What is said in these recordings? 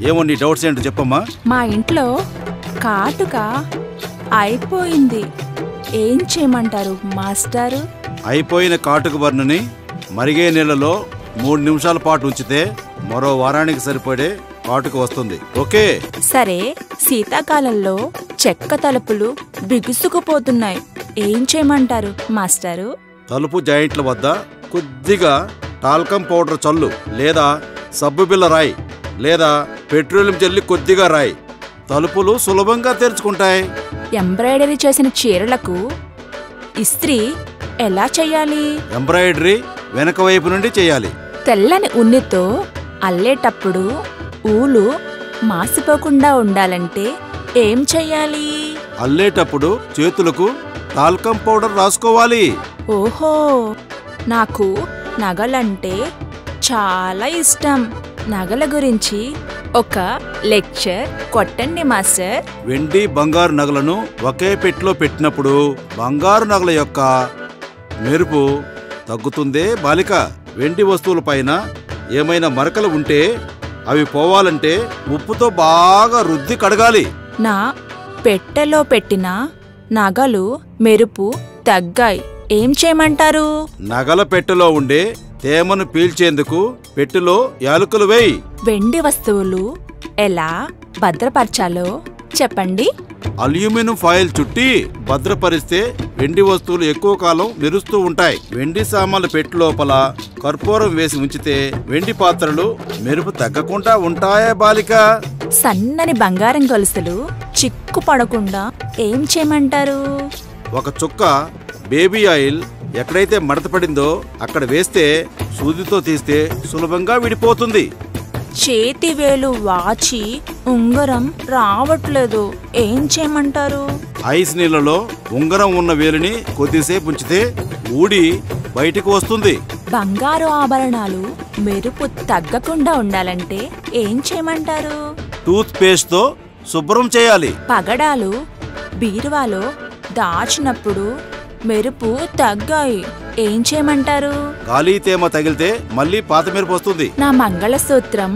ఏమో నీ డౌట్స్ ఏంటో చెప్పమ్మా. మా ఇంట్లో కాటుక అయిపోయింది, ఏం చేయమంటారు మాస్టారు? అయిపోయిన కాటుక బర్ణని మరిగే నీళ్ళలో 3 నిమిషాల పాటు ఉంచితే మరో వారానికి సరిపడే కాటుక వస్తుంది. ఓకే సరే, శీతాకాలంలో చెక్క తలుపులు బిగుసుకుపోతున్నాయి, ఏం చేయమంటారు మాస్టారు? తలుపు జాయింట్ల వద్ద కొద్దిగా టాల్కం పౌడర్ చల్లు, లేదా సబ్బు బిళ్ళ రాయి, లేదా పెట్రోలియం జల్లి కొద్దిగా రాయి. తలుపులు సులభంగా తెరుచుకుంటాయి. ఎంబ్రాయిడరీ చేసిన చీరలకు ఇస్త్రీ ఎలా చేయాలి? ఎంబ్రాయిడరీ వెనక వైపు నుండి చేయాలి. తెల్లని ఉన్నితో అల్లేటప్పుడు ఊలు మాసిపోకుండా ఉండాలంటే ఏం చెయ్యాలి? అల్లేటప్పుడు చేతులకు టాల్కం పౌడర్ రాసుకోవాలి. ఓహో, నాకు నగలంటే చాలా ఇష్టం. నగల గురించి ఒక లెక్చర్ కొట్టండి మాస్టర్. వెండి బంగారు నగలను ఒకే పెట్టెలో పెట్టినప్పుడు బంగారు నగల యొక్క మెరుపు తగ్గుతుందే బాలిక. వెండి వస్తువులపైన ఏమైనా మరకలు ఉంటే అవి పోవాలంటే ఉప్పుతో బాగా రుద్ది కడగాలి. నా పెట్టెలో పెట్టిన నగలు మెరుపు తగ్గాయి, ఏం చేయమంటారు? నగల పెట్టెలో ఉండే తేమను పీల్చేందుకు పెట్టెలో యాలకులు వేయి. వెండి వస్తువులు ఎలా భద్రపరచాలో చెప్పండి. అల్యూమినియం ఫాయిల్ చుట్టి భద్రపరిస్తే వెండి వస్తువులు ఎక్కువ కాలం మెరుస్తూ ఉంటాయి. వెండి సామాన్ల పెట్టె లోపల కర్పూరం వేసి ఉంచితే వెండి పాత్రలు మెరుపు తగ్గకుండా ఉంటాయా బాలిక? సన్నని బంగారం గొలుసులు చిక్కు పడకుండా ఏం చేయమంటారు? ఒక చుక్క బేబీ ఆయిల్ ఎక్కడైతే మడత పడిందో అక్కడ వేస్తే సూదితో తీస్తే సులభంగా విడిపోతుంది. చేతి వేలు వాచి ఉంగరం రావట్లేదు, ఏం చేయమంటారు? ఐస్ నీళ్ళలో ఉంగరం ఉన్న వేలుని కొద్దిసేపు ఉంచితే ఊడి బయటకు వస్తుంది. బంగారు ఆభరణాలు మెరుపు తగ్గకుండా ఉండాలంటే ఏం చేయమంటారు? టూత్ పేస్ట్ తో శుభ్రం చేయాలి. పగడాలు బీరువాలో దాచినప్పుడు మెరుపు తగ్గాయి, ఏం చేయమంటారు? గాలి తేమ తగిలితే మళ్ళీ పాత మెరుపు వస్తుంది. నా మంగళసూత్రం,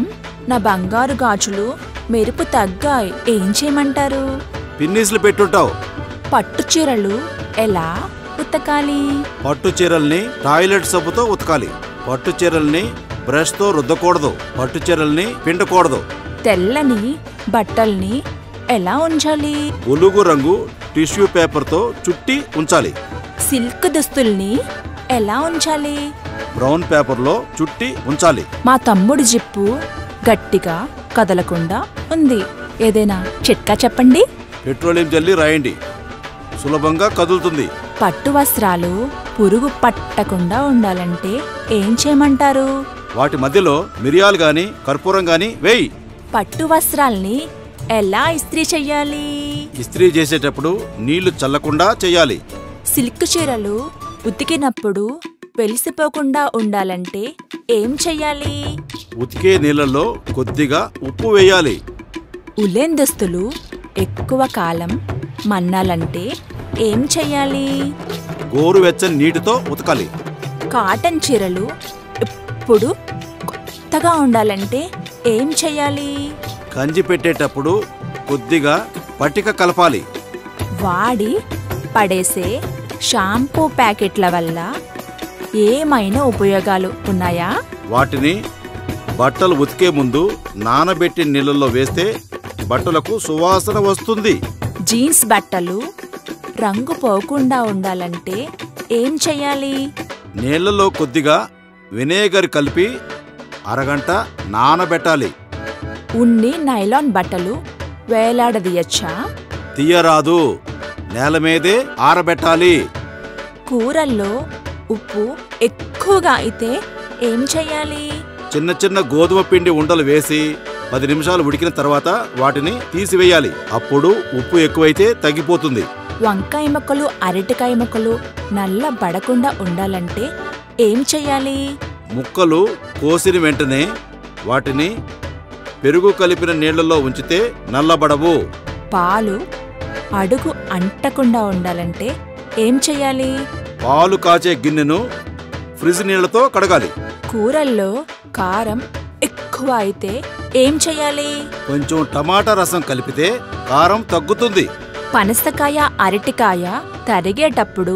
నా బంగారు గాజులు మెరుపు తగ్గాయి, ఏం చేయమంటారు? పిన్నీసులు పెట్టుంటావు. పట్టు చీరలు ఎలా ఉతకాలి? పట్టు చీరల్ని టాయిలెట్ సబ్బుతో ఉతకాలి. పట్టు చీరల్ని బ్రష్ తో రుద్దకూడదు. పట్టు చీరల్ని పిండకూడదు. తెల్లని బట్టల్ని ఎలా ఉంచాలి? ఒలుగు రంగు టిష్యూ పేపర్ తో చుట్టి ఉంచాలి. సిల్క్ దుస్తుల్ని ఎలా ఉంచాలి? బ్రౌన్ పేపర్ లో చుట్టి ఉంచాలి. మా తమ్ముడి జిప్పు గట్టిగా కదలకుండా ఉంది, ఏదైనా చిట్కా చెప్పండి. పెట్రోలియం జల్లి రాయండి, సులభంగా కదులుతుంది. పట్టు వస్త్రాలు పురుగు పట్టకుండా ఉండాలంటే ఏం చేయమంటారు? వాటి మధ్యలో మిరియాలు గాని కర్పూరం గాని వేయి. పట్టు వస్త్రాల్ని ఎలా ఇస్త్రీ చెయ్యాలి? ఇస్త్రీ చేసేటప్పుడు నీళ్లు చల్లకుండా చేయాలి. సిల్క్ చీరలు ఉతికినప్పుడు వెలిసిపోకుండా ఉండాలంటే ఏం చెయ్యాలి? ఉతికే నీళ్ళల్లో కొద్దిగా ఉప్పు వేయాలి. ఉలెన్ దుస్తులు ఎక్కువ కాలం మన్నాలంటే ఏం చెయ్యాలి? గోరువెచ్చని నీటితో ఉతకాలి. కాటన్ చీరలు ఎప్పుడు కొత్తగా ఉండాలంటే ఏం చెయ్యాలి? కంచి పెట్టేటప్పుడు కొద్దిగా పట్టిక కలపాలి. వాడి పడేసే షాంపూ ప్యాకెట్ల వల్ల ఏమైనా ఉపయోగాలు ఉన్నాయా? వాటిని బట్టలు ఉతికే ముందు నానబెట్టి నీళ్ళల్లో వేస్తే బట్టలకు సువాసన వస్తుంది. జీన్స్ బట్టలు రంగు పోకుండా ఉండాలంటే ఏం చెయ్యాలి? నీళ్లలో కొద్దిగా వినేగర్ కలిపి అరగంట నానబెట్టాలి. ఉన్ని నైలాన్ బట్టలు వేలాడదీయచ్చా? తీయరాదు, నేల మీదే ఆరబెట్టాలి. కూరల్లో ఉప్పు ఎక్కువగా అయితే ఏం చెయ్యాలి? చిన్న చిన్న గోధుమ పిండి ఉండలు వేసి 10 నిమిషాలు ఉడికిన తర్వాత వాటిని తీసివేయాలి. అప్పుడు ఉప్పు ఎక్కువైతే తగ్గిపోతుంది. వంకాయ ముక్కలు అరటికాయ ముక్కలు నల్ల పడకుండా ఉండాలంటే ఏం చెయ్యాలి? ముక్కలు కోసిన వెంటనే వాటిని పెరుగు కలిపిన నీళ్లలో ఉంచితే నల్లబడవు. పాలు అడుగు అంటకుండా ఉండాలంటే ఏం చెయ్యాలి? పాలు కాచే గిన్నెను ఫ్రిజ్ నీళ్లతో కడగాలి. కూరల్లో కారం ఎక్కువ ఎక్కువ అయితే ఏం చెయ్యాలి? కొంచెం టమాటా రసం కలిపితే కారం తగ్గుతుంది. పనసకాయ, అరటికాయ తరిగేటప్పుడు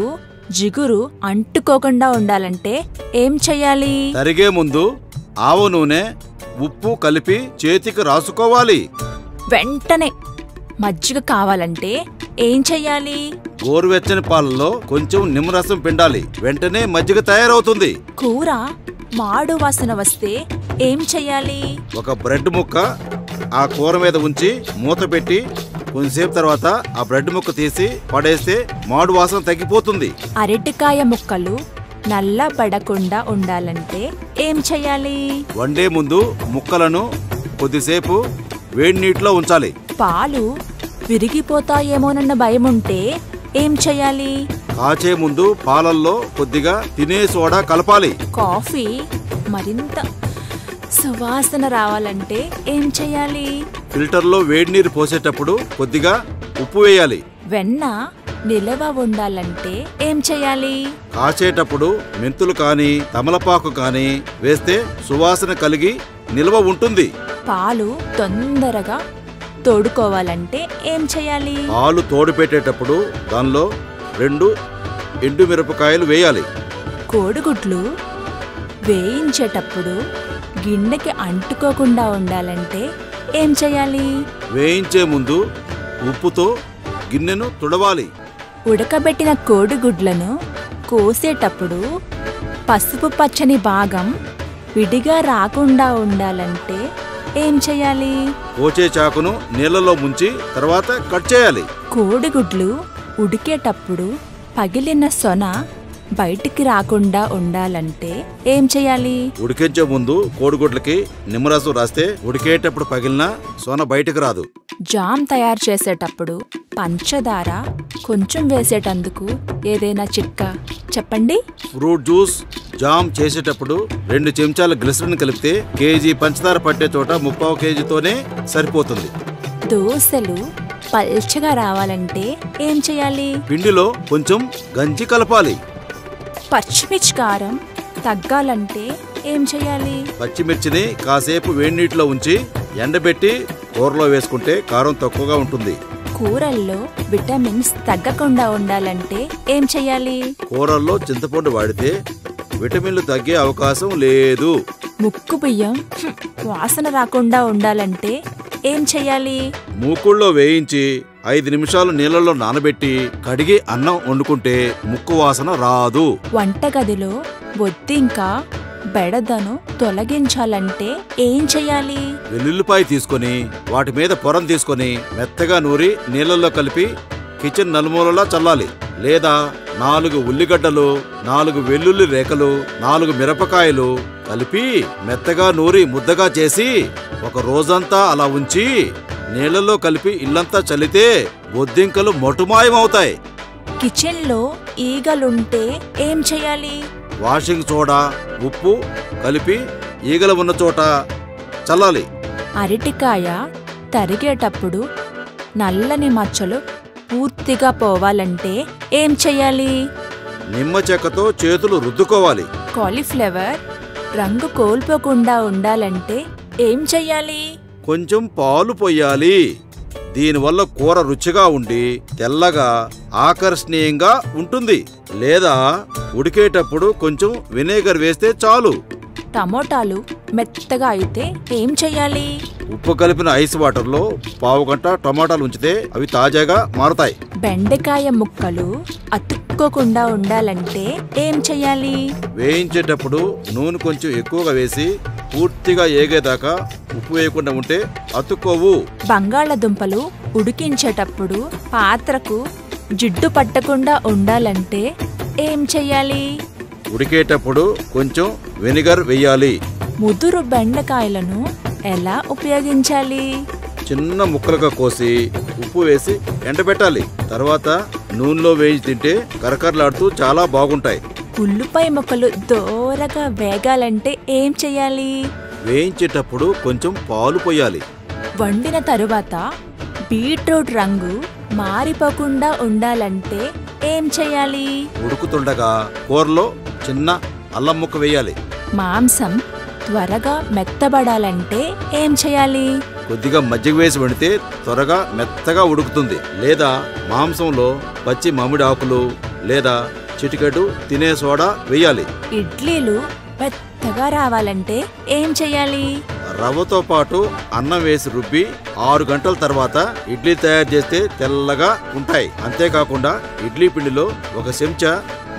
జిగురు అంటుకోకుండా ఉండాలంటే ఏం చెయ్యాలి? తరిగే ముందు ఆవ నూనె, ఉప్పు కలిపి చేతికి రాసుకోవాలి. వెంటనే మజ్జిగ కావాలంటే ఏం చెయ్యాలి? గోరువెచ్చని పాలలో కొంచెం నిమ్మరసం పిండాలి. వెంటనే మజ్జిగ తయారవుతుంది. కూర మాడు వాసన వస్తే ఏం చెయ్యాలి? ఒక బ్రెడ్ ముక్క ఆ కూర మీద ఉంచి మూత పెట్టి కొంచెంసేపు తర్వాత ఆ బ్రెడ్ ముక్క తీసి పడేస్తే మాడు వాసన తగ్గిపోతుంది. అరటికాయ ముక్కలు నల్లబడకుండా ఉండాలంటే ఏం చెయ్యాలి? వండే ముందు ముక్కలను కొద్దిసేపు వేడి నీటిలో ఉంచాలి. పాలు విరిగిపోతాయేమోనన్న భయముంటే ఏం చెయ్యాలి? కాచే ముందు పాలల్లో కొద్దిగా తినే సోడా కలపాలి. కాఫీ మరింత సువాసన రావాలంటే ఏం చెయ్యాలి? ఫిల్టర్లో వేడి నీరు పోసేటప్పుడు కొద్దిగా ఉప్పు వేయాలి. వెన్న నిలవ ఉండాలంటే ఏం చెయ్యాలి? కాచేటప్పుడు మెంతులు కానీ తమలపాకు కానీ వేస్తే సువాసన కలిగి నిల్వ ఉంటుంది. పాలు తొందరగా తోడుకోవాలంటే ఏం చెయ్యాలి? పాలు తోడు పెట్టేటప్పుడు దానిలో 2 ఎండుమిరపకాయలు వేయాలి. కోడిగుడ్లు వేయించేటప్పుడు గిన్నెకి అంటుకోకుండా ఉండాలంటే ఏం చెయ్యాలి? వేయించే ముందు ఉప్పుతో గిన్నెను తుడవాలి. ఉడకబెట్టిన కోడిగుడ్లను కోసేటప్పుడు పసుపు పచ్చని భాగం విడిగా రాకుండా ఉండాలంటే ఏం చెయ్యాలి? కోచే చాకును నీళ్లలో ముంచి తర్వాత కట్ చేయాలి. కోడిగుడ్లు ఉడికేటప్పుడు పగిలిన సొన బయటికి రాకుండా ఉండాలంటే ఏం చెయ్యాలి? ఉడికించే ముందు కోడిగుడ్లకి నిమ్మరసం రాస్తే ఉడికేటప్పుడు పగిలిన సొన బయటకు రాదు. జామ్ తయారు చేసేటప్పుడు పంచదార కొంచెం వేసేటందుకు ఏదైనా చిట్కా చెప్పండి. ఫ్రూట్ జ్యూస్ జామ్ చేసేటప్పుడు 2 చెంచాల గ్లిసరిన్ కలిపితే కేజీ పంచదార పట్టే చోట 3/4 కేజీతోనే సరిపోతుంది. దోశలు పల్చగా రావాలంటే ఏం చెయ్యాలి? పిండిలో కొంచెం గంజి కలపాలి. పచ్చిమిర్చి కారం తగ్గాలంటే ఏం చెయ్యాలి? పచ్చిమిర్చిని కాసేపు వేడి నీటిలో ఉంచి ఎండబెట్టి కూరలో వేసుకుంటే కారం తక్కువగా ఉంటుంది. కూరల్లో విటమిన్స్ తగ్గకుండా ఉండాలంటే ఏం చెయ్యాలి? కూరల్లో చింతపండు వాడితే విటమిన్లు తగ్గే అవకాశం లేదు. ముక్కు బియ్యం వాసన రాకుండా ఉండాలంటే ఏం చెయ్యాలి? మూకుళ్ళో వేయించి 5 నిమిషాలు నీళ్ళలో నానబెట్టి కడిగి అన్నం వండుకుంటే ముక్కు వాసన రాదు. వంటగదిలో బొద్దింక బెడదను తొలగించాలంటే ఏం చెయ్యాలి? వెల్లుల్లిపాయ తీసుకొని వాటి మీద పొరం తీసుకొని మెత్తగా నూరి నీళ్ళల్లో కలిపి కిచెన్ నలుమూలలా చల్లాలి. లేదా 4 ఉల్లిగడ్డలు, 4 వెల్లుల్లి రేఖలు, 4 మిరపకాయలు కలిపి మెత్తగా నూరి ముద్దగా చేసి ఒక రోజంతా అలా ఉంచి నీళ్లలో కలిపి ఇల్లంతా చల్లితే బొద్దింకలు మొటుమాయమవుతాయి. కిచెన్లో ఈగలుంటే ఏం చెయ్యాలి? వాషింగ్ సోడా, ఉప్పు కలిపి ఈగలు ఉన్న చోట చల్లాలి. అరటికాయ తరిగేటప్పుడు నల్లని మచ్చలు పూర్తిగా పోవాలంటే ఏం చెయ్యాలి? నిమ్మ చెక్కతో చేతులు రుద్దుకోవాలి. కాలీఫ్లవర్ రంగు కోల్పోకుండా ఉండాలంటే ఏం చెయ్యాలి? కొంచెం పాలు పొయ్యాలి. దీనివల్ల కూర రుచిగా ఉండి తెల్లగా ఆకర్షణీయంగా ఉంటుంది. లేదా ఉడికేటప్పుడు కొంచెం వినేగర్ వేస్తే చాలు. టమోటాలు మెత్తగా అయితే ఏం చెయ్యాలి? ఉప్పు కలిపిన ఐస్ వాటర్లో 1/2 గంట టమాటాలు ఉంచితే అవి తాజాగా మారుతాయి. బెండకాయ ముక్కలు అతుక్కోకుండా ఉండాలంటే ఏం చెయ్యాలి? వేయించేటప్పుడు నూనె కొంచెం ఎక్కువగా వేసి పూర్తిగా ఏగేదాకా ఉప్పు వేయకుండా ఉంటే అతుక్కోవు. బంగాళదుంపలు ఉడికించేటప్పుడు పాత్రకు జిడ్డు పట్టకుండా ఉండాలంటే ఏం చెయ్యాలి? ఉడికేటప్పుడు కొంచెం వెనిగర్ వేయాలి. ముదురు బెండకాయలను ఎలా ఉపయోగించాలి? చిన్న ముక్కలుగా కోసి ఉప్పు వేసి ఎండబెట్టాలి. తర్వాత నూనెలో వేయించి తింటే కరకరలాడుతూ చాలా బాగుంటాయి. ఉల్లిపాయ ముక్కలు దోరగా వేగాలంటే ఏం చెయ్యాలి? వేయించేటప్పుడు కొంచెం పాలు పోయాలి. వండిన తరువాత బీట్రూట్ రంగు మారిపోకుండా ఉండాలంటే ఏం చెయ్యాలి? ఉడుకుతుండగా కూరలో చిన్న అల్లం ముక్క వేయాలి. మాంసం త్వరగా మెత్తబడాలంటే ఏం చేయాలి? కొద్దిగా మజ్జిగ వేసి వండితే త్వరగా మెత్తగా ఉడుకుతుంది. లేదా మాంసంలో పచ్చి మామిడి ఆకులు లేదా చిటికెడు తినే సోడా వేయాలి. ఇడ్లీలు మెత్తగా రావాలంటే ఏం చేయాలి? రవ్వతో పాటు అన్నం వేసి రుబ్బి 6 గంటల తర్వాత ఇడ్లీ తయారు చేస్తే తెల్లగా ఉంటాయి. అంతేకాకుండా ఇడ్లీ పిండిలో 1 చెంచా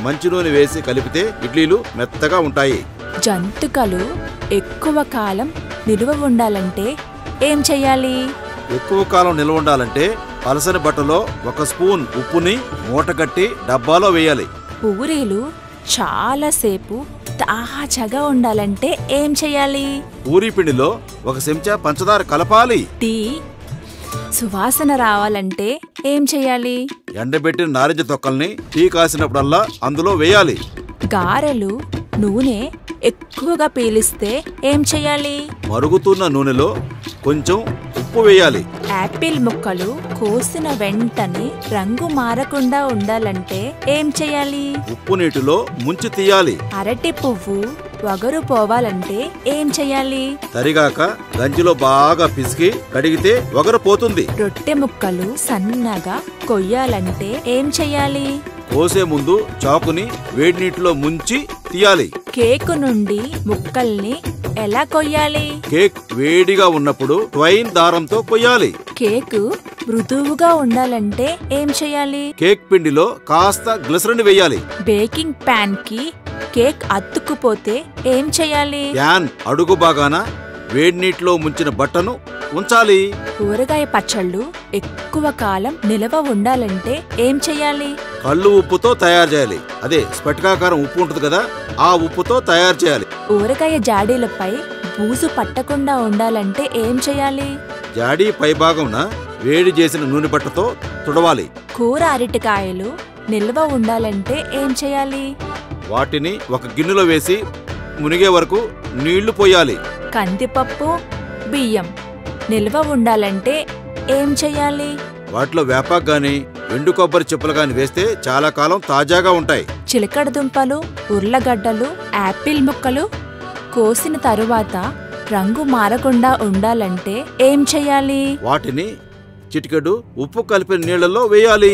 మంచి నూనె వేసి కలిపితే ఇడ్లీలు మెత్తగా ఉంటాయి. జంతికలు ఎక్కువ కాలం నిలువ ఉండాలంటే ఏం చెయ్యాలి? ఎక్కువ కాలం నిల్వ ఉండాలంటే పలసని బట్టలో 1 స్పూన్ ఉప్పుని మూటగట్టి డబ్బాలో వేయాలి. పూరీలు చాలాసేపు తాజాగా ఉండాలంటే ఏం చెయ్యాలి? పూరీ పిండిలో 1 చెంచా పంచదార కలపాలి. టీ సువాసన రావాలంటే ఏం చెయ్యాలి? ఎండబెట్టిన నారింజ తొక్కల్ని టీ కాసినప్పుడల్లా అందులో వేయాలి. గారెలు నూనె ఎక్కువగా పీలిస్తే ఏం చెయ్యాలి? మరుగుతున్న నూనెలో కొంచెం ఉప్పు వేయాలి. యాపిల్ ముక్కలు కోసిన వెంటనే రంగు మారకుండా ఉండాలంటే ఏం చెయ్యాలి? ఉప్పు నీటిలో ముంచి తీయాలి. అరటి పువ్వు వగరు పోవాలంటే ఏం చెయ్యాలి? తరిగాక గంజిలో బాగా పిసికి కడిగితే వగరు పోతుంది. రొట్టె ముక్కలు సన్నగా కొయ్యాలంటే ఏం చెయ్యాలి? కోసే ముందు చాకుని వేడి నీటిలో ముంచి తీయాలి. కేకు నుండి ముక్కల్ని ఎలా కొయ్యాలి? కేక్ వేడిగా ఉన్నప్పుడు ట్వైన్ దారంతో కొయ్యాలి. కేకు మృదువుగా ఉండాలంటే ఏం చెయ్యాలి? కేక్ పిండిలో కాస్త గ్లిసరిన్ వేయాలి. బేకింగ్ ప్యాన్ కి కేక్ అతుక్కుపోతే ఏం చెయ్యాలి? ప్యాన్ అడుగు భాగాన వేడి నీటిలో ముంచిన బట్టను ఉంచాలి. కూరగాయ పచ్చళ్ళు ఎక్కువ కాలం నిలవ ఉండాలంటే ఏం చెయ్యాలి? కళ్ళు ఉప్పుతో తయారు చేయాలి. అదే స్ఫటికాకారం ఉప్పు ఉంటుంది కదా, ఆ ఉప్పుతో తయారు చేయాలి. ఊరగాయ జాడీలపై బూజు పట్టకుండా ఉండాలంటే ఏం చెయ్యాలి? జాడీ పైభాగంన వేడి చేసిన నూనె బట్టతో తుడవాలి. కూర అరటికాయలు నిల్వ ఉండాలంటే ఏం చెయ్యాలి? వాటిని 1 గిన్నెలో వేసి మునిగే వరకు నీళ్లు పోయాలి. కందిపప్పు బియ్యం నిల్వ ఉండాలంటే ఏం చెయ్యాలి? వాటిలో వేపాకు గాని ఎండు కొబ్బరి చెప్పులు గాని వేస్తే చాలా కాలం తాజాగా ఉంటాయి. చిలకడ దుంపలు, ఉర్లగడ్డలు, యాపిల్ ముక్కలు కోసిన తరువాత రంగు మారకుండా ఉండాలంటే ఏం చెయ్యాలి? వాటిని చిటికెడు ఉప్పు కలిపిన నీళ్లలో వేయాలి.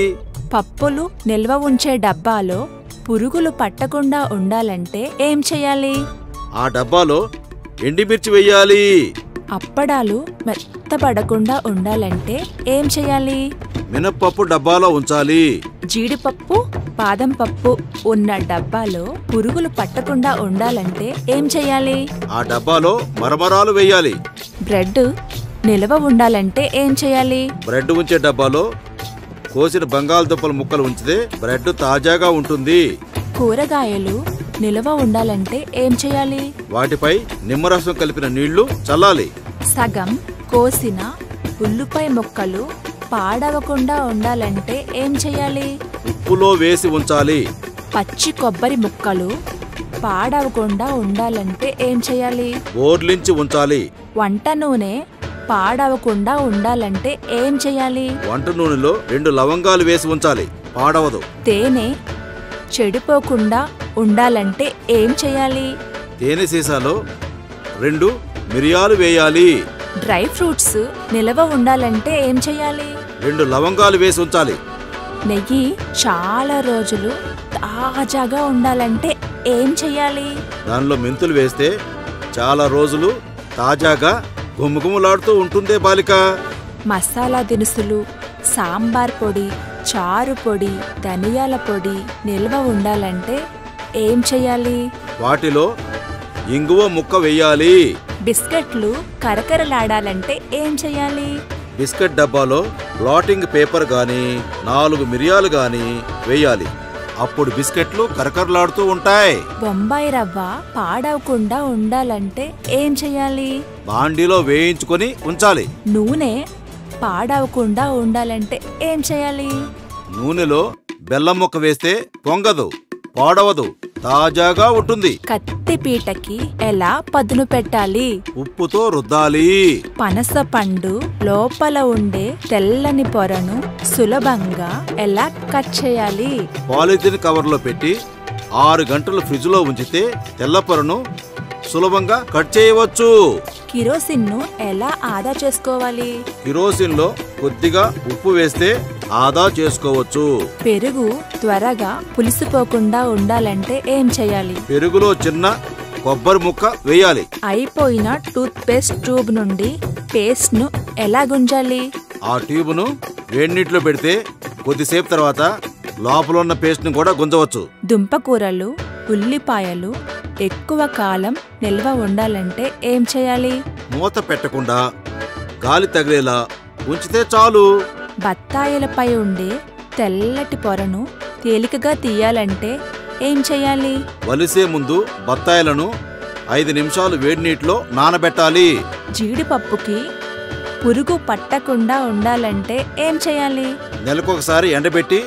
పప్పులు నిల్వ ఉంచే డబ్బాలో పురుగులు పట్టకుండా ఉండాలంటే ఏం చెయ్యాలి? ఆ డబ్బాలో ఎండిమిర్చి వేయాలి. అప్పడాలు మెత్తబడకుండా ఉండాలంటే ఏం చెయ్యాలి? మినప్పప్పు డబ్బాలో ఉంచాలి. జీడిపప్పు, బాదం పప్పు ఉన్న డబ్బాలో పురుగులు పట్టకుండా ఉండాలంటే ఏం చెయ్యాలి? ఆ డబ్బాలో మరమరాలు వేయాలి. బ్రెడ్ నిల్వ ఉండాలంటే ఏం చెయ్యాలి? బ్రెడ్ ఉంచే డబ్బాలో కోసిన బంగాళదుంపల ముక్కలు ఉంచితే బ్రెడ్ తాజాగా ఉంటుంది. కూరగాయలు నిల్వ ఉండాలంటే ఏం చెయ్యాలి? వాటిపై నిమ్మరసం కలిపిన నీళ్లు చల్లాలి. సగం కోసిన ఉల్లిపాయ ముక్కలు పాడవకుండా ఉండాలంటే ఏం చెయ్యాలి? ఉప్పులో వేసి ఉంచాలి. పచ్చి కొబ్బరి ముక్కలు పాడవకుండా ఉండాలంటే ఏం చెయ్యాలి? బోర్లించి ఉంచాలి. వంట నూనె పాడవకుండా ఉండాలంటే ఏం చెయ్యాలి? వంట నూనెలో 2 లవంగాలు వేసి ఉంచాలి, పాడవదు. తేనె చెడిపోకుండా ఉండాలంటే ఏం చెయ్యాలి? తేనె సీసాలో 2 మిరియాలు వేయాలి. డ్రై ఫ్రూట్స్ నిల్వ ఉండాలంటే ఏం చెయ్యాలి? 2 లవంగాలు వేసి ఉంచాలి. నెయ్యి చాలా రోజులు తాజాగా ఉండాలంటే ఏం చెయ్యాలి? దానిలో మెంతులు వేస్తే చాలా రోజులు తాజాగా గుమగుమలాడుతూ ఉంటుందే బాలిక. మసాలా దినుసులు, సాంబార్ పొడి, చారు పొడి, ధనియాల పొడి నిల్వ ఉండాలంటే ఏం చెయ్యాలి? వాటిలో ఇంగువ ముక్క వేయాలి. బిస్కెట్లు కరకరలాడాలంటే ఏం చెయ్యాలి? బిస్కెట్ డబ్బాలో బ్లాటింగ్ పేపర్ గాని 4 మిరియాలు గాని వేయాలి. అప్పుడు బిస్కెట్లు కరకరలాడుతూ ఉంటాయి. బొంబాయి రవ్వ పాడవకుండా ఉండాలంటే ఏం చెయ్యాలి? బాండీలో వేయించుకొని ఉంచాలి. నూనె పాడవకుండా ఉండాలంటే ఏం చెయ్యాలి? నూనెలో బెల్లం ముక్క వేస్తే పొంగదు, పాడవదు, తాజాగా ఉంటుంది. కత్తి పీటకి ఎలా పదును పెట్టాలి? ఉప్పుతో రుద్దాలి. పనస పండు లోపల ఉండే తెల్లని పొరను సులభంగా ఎలా కట్ చేయాలి? పాలిథిన్ కవర్లో పెట్టి 6 గంటలు ఫ్రిడ్జ్లో ఉంచితే తెల్ల పొరను సులభంగా కట్ చేయవచ్చు. కిరోసిన్ను ఎలా ఆదా చేసుకోవాలి? కిరోసిన్లో కొద్దిగా ఉప్పు వేస్తే ఆదా చేసుకోవచ్చు. పెరుగు త్వరగా పులిసిపోకుండా ఉండాలంటే ఏం చేయాలి? పెరుగులో చిన్న కొబ్బరి ముక్క వేయాలి. అయిపోయిన టూత్ పేస్ట్ ట్యూబ్ నుండి పేస్ట్ ను ఎలా గుంజాలి? ఆ ట్యూబ్ను వేడి నీటిలో పెడితే కొద్దిసేపు తర్వాత లోపల ఉన్న పేస్ట్ ను కూడా గుంజవచ్చు. దుంపకూరలు, ఉల్లిపాయలు ఎక్కువ కాలం నిల్వ ఉండాలంటే ఏం చేయాలి? మూత పెట్టకుండా గాలి తగిలేలా ఉంచితే చాలు. బత్తాయిలపై ఉండే తెల్లటి పొరను తేలికగా తీయాలంటే ఏం చేయాలి? వలిసే ముందు బత్తాయిలను 5 నిమిషాలు వేడి నీటిలో నానబెట్టాలి. జీడిపప్పుకి పురుగు పట్టకుండా ఉండాలంటే ఏం చేయాలి? నెలకొకసారి ఎండబెట్టి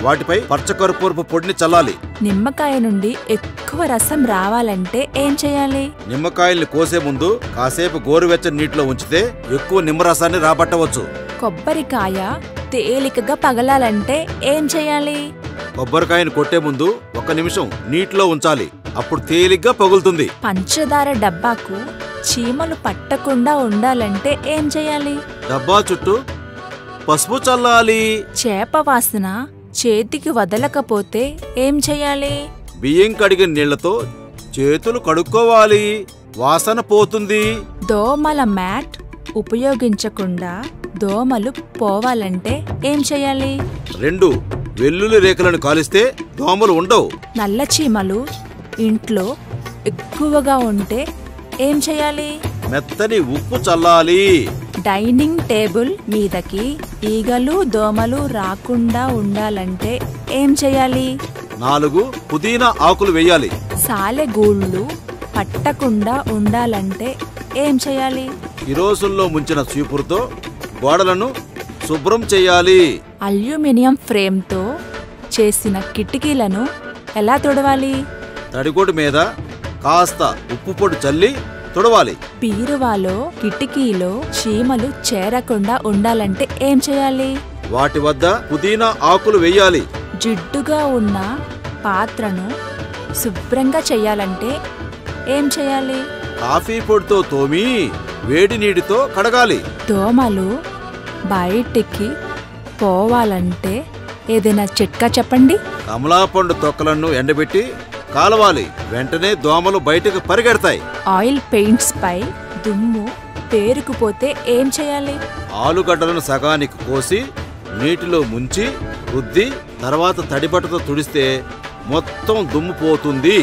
వాటిపై పచ్చకర్పూరపు పొడిని చల్లాలి. నిమ్మకాయ నుండి ఎక్కువ రసం రావాలంటే ఏం చేయాలి? నిమ్మకాయల్ని కోసే ముందు కాసేపు గోరువెచ్చని నీటిలో ఉంచితే ఎక్కువ నిమ్మరసాన్ని రాబట్టవచ్చు. కొబ్బరికాయ తేలికగా పగలాలంటే ఏం చేయాలి? కొబ్బరికాయను కొట్టే ముందు 1 నిమిషం నీటిలో ఉంచాలి. అప్పుడు తేలిగ్గా పగులుతుంది. పంచదార డబ్బాకు చీమలు పట్టకుండా ఉండాలంటే ఏం చేయాలి? డబ్బా చుట్టూ పసుపు చల్లాలి. చేప వాసన చేతికి వదలకపోతే ఏం చేయాలి? బియ్యం కడిగిన నీళ్లతో చేతులు కడుక్కోవాలి. వాసన పోతుంది. దోమల మ్యాట్ ఉపయోగించకుండా దోమలు పోవాలంటే ఏం చేయాలి? 2 వెల్లుల్లి రేఖలను కాలిస్తే దోమలు ఉండవు. నల్ల చీమలు ఇంట్లో ఎక్కువగా ఉంటే ఏం చేయాలి? మెత్తని ఉప్పు చల్లాలి. డైనింగ్ టేబుల్ మీదకి ఈగలు, దోమలు రాకుండా ఉండాలంటే ఏం చేయాలి? 4 పుదీనా ఆకులు వేయాలి. సాలెగూళ్ళు పట్టకుండా ఉండాలంటే ఏం చేయాలి? కిరోసిన్లో ముంచిన చీపురుతో గోడలను శుభ్రం చేయాలి. అల్యూమినియం ఫ్రేమ్తో చేసిన కిటికీలను ఎలా తుడవాలి? తడిగొడ్డు మీద కాస్త ఉప్పు పొడి చల్లి తుడవాలి. బీరువాలో, కిటికీలో చీమలు చేరకుండా ఉండాలంటే ఏం చేయాలి? వాటి వద్ద పుదీనా ఆకులు వేయాలి. జిడ్డుగా ఉన్న పాత్రను శుభ్రంగా చేయాలంటే ఏం చేయాలి? కాఫీ పొడితో తోమి వేడి నీటితో కడగాలి. దోమలు బయటికి పోవాలంటే ఏదైనా చిట్కా చెప్పండి. కమలాపండు తొక్కలను ఎండబెట్టి కాలవాలి. వెంటనే దోమలు బయటకు పరిగెడతాయి. ఆయిల్ పెయింట్స్ పై దుమ్ము పేరుకుపోతే ఏం చేయాలి? ఆలుగడ్డలను సగానికి కోసి నీటిలో ముంచి రుద్ది తర్వాత తడిబట్టతో తుడిస్తే మొత్తం దుమ్ము పోతుంది.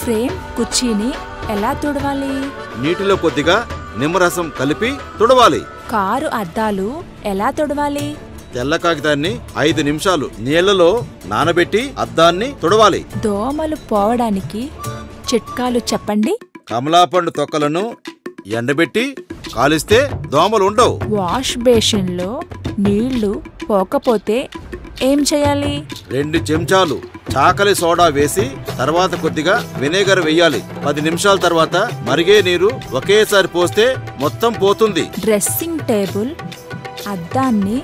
ఫ్రేమ్ కుర్చీని ఎలా తుడవాలి? నీటిలో కొద్దిగా నిమ్మరసం కలిపి తుడవాలి. కారు అద్దాలు ఎలా తుడవాలి? తెల్ల కాగితాన్ని 5 నిమిషాలు నీళ్లలో నానబెట్టి అద్దాన్ని తుడవాలి. దోమలు పోవడానికి చిట్కాలు చెప్పండి. కమలాపండు తొక్కలను ఎండబెట్టి కాలిస్తే దోమలు ఉండవు. వాష్ బేసిన్లో నీళ్లు పోకపోతే ఏం చేయాలి? 2 చెంచాలు చాకలి సోడా వేసి తర్వాత కొద్దిగా వెనిగర్ వేయాలి. 10 నిమిషాల తర్వాత మరిగే నీరు ఒకేసారి పోస్తే మొత్తం పోతుంది. డ్రెస్సింగ్ టేబుల్ అద్దాన్ని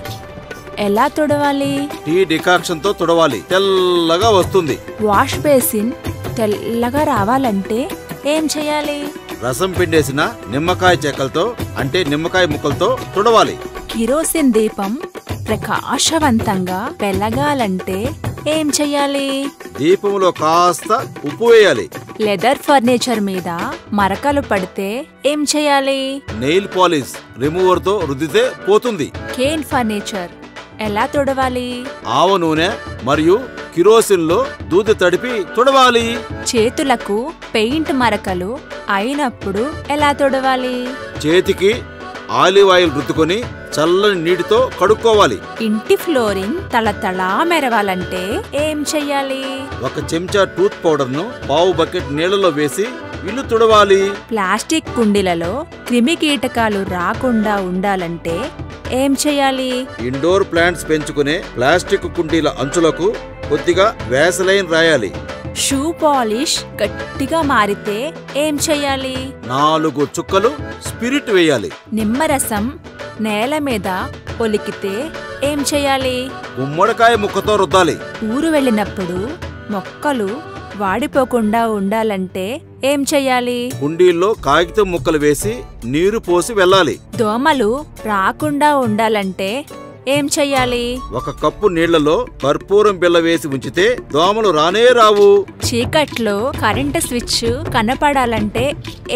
ఎలా తుడవాలి? టీ డికాక్షన్ తో తుడవాలి. తెల్లగా వస్తుంది. వాష్ బేసిన్ తెల్లగా రావాలంటే ఏం చేయాలి? రసం పిండేసిన నిమ్మకాయ చెక్కలతో అంటే నిమ్మకాయ ముక్కలతో తుడవాలి. కిరోసిన్ దీపం ప్రకాశవంతంగా వెలగాలంటే ఏం చెయ్యాలి? దీపంలో కాస్త ఉప్పు వేయాలి. లెదర్ ఫర్నిచర్ మీద మరకలు పడితే ఏం చేయాలి? నెయిల్ పాలిష్ రిమూవర్ తో రుద్దితే పోతుంది. కేన్ ఫర్నిచర్ ఎలా తుడవాలి? ఆవ నూనె మరియు కిరోసిన్ లో దూది తడిపి తుడవాలి. చేతులకు పెయింట్ మరకలు అయినప్పుడు ఎలా తుడవాలి? చేతికి ఆలివ్ ఆయిల్ రుద్దుకొని చల్లని నీటితో కడుక్కోవాలి. ఇంటి ఫ్లోరింగ్ తళతళా మెరవాలంటే ఏం చెయ్యాలి? 1 చెంచా టూత్ పౌడర్ ను పావు బకెట్ నీళ్లలో వేసి ఇల్లు తుడవాలి. ప్లాస్టిక్ కుండీలలో క్రిమి కీటకాలు రాకుండా ఉండాలంటే ఏం చెయ్యాలి? ఇండోర్ ప్లాంట్స్ పెంచుకునే ప్లాస్టిక్ కుండీల అంచులకు కొద్దిగా వ్యాసలైన్ రాయాలి. షూ పాలిష్ గట్టిగా మారితే ఏం చెయ్యాలి? 4 చుక్కలు స్పిరిట్ వేయాలి. నిమ్మరసం నేల మీద ఒలికితే ఏం చెయ్యాలి? గుమ్మడికాయ ముక్కతో రుద్దాలి. ఊరు వెళ్ళినప్పుడు మొక్కలు వాడిపోకుండా ఉండాలంటే ఏం చెయ్యాలి? కుండీల్లో కాగితం ముక్కలు వేసి నీరు పోసి వెళ్ళాలి. దోమలు రాకుండా ఉండాలంటే ఏం చెయ్యాలి? 1 కప్పు నీళ్లలో కర్పూరం బిళ్ళ వేసి ఉంచితే దోమలు రానే రావు. చీకట్లో కరెంటు స్విచ్ కనపడాలంటే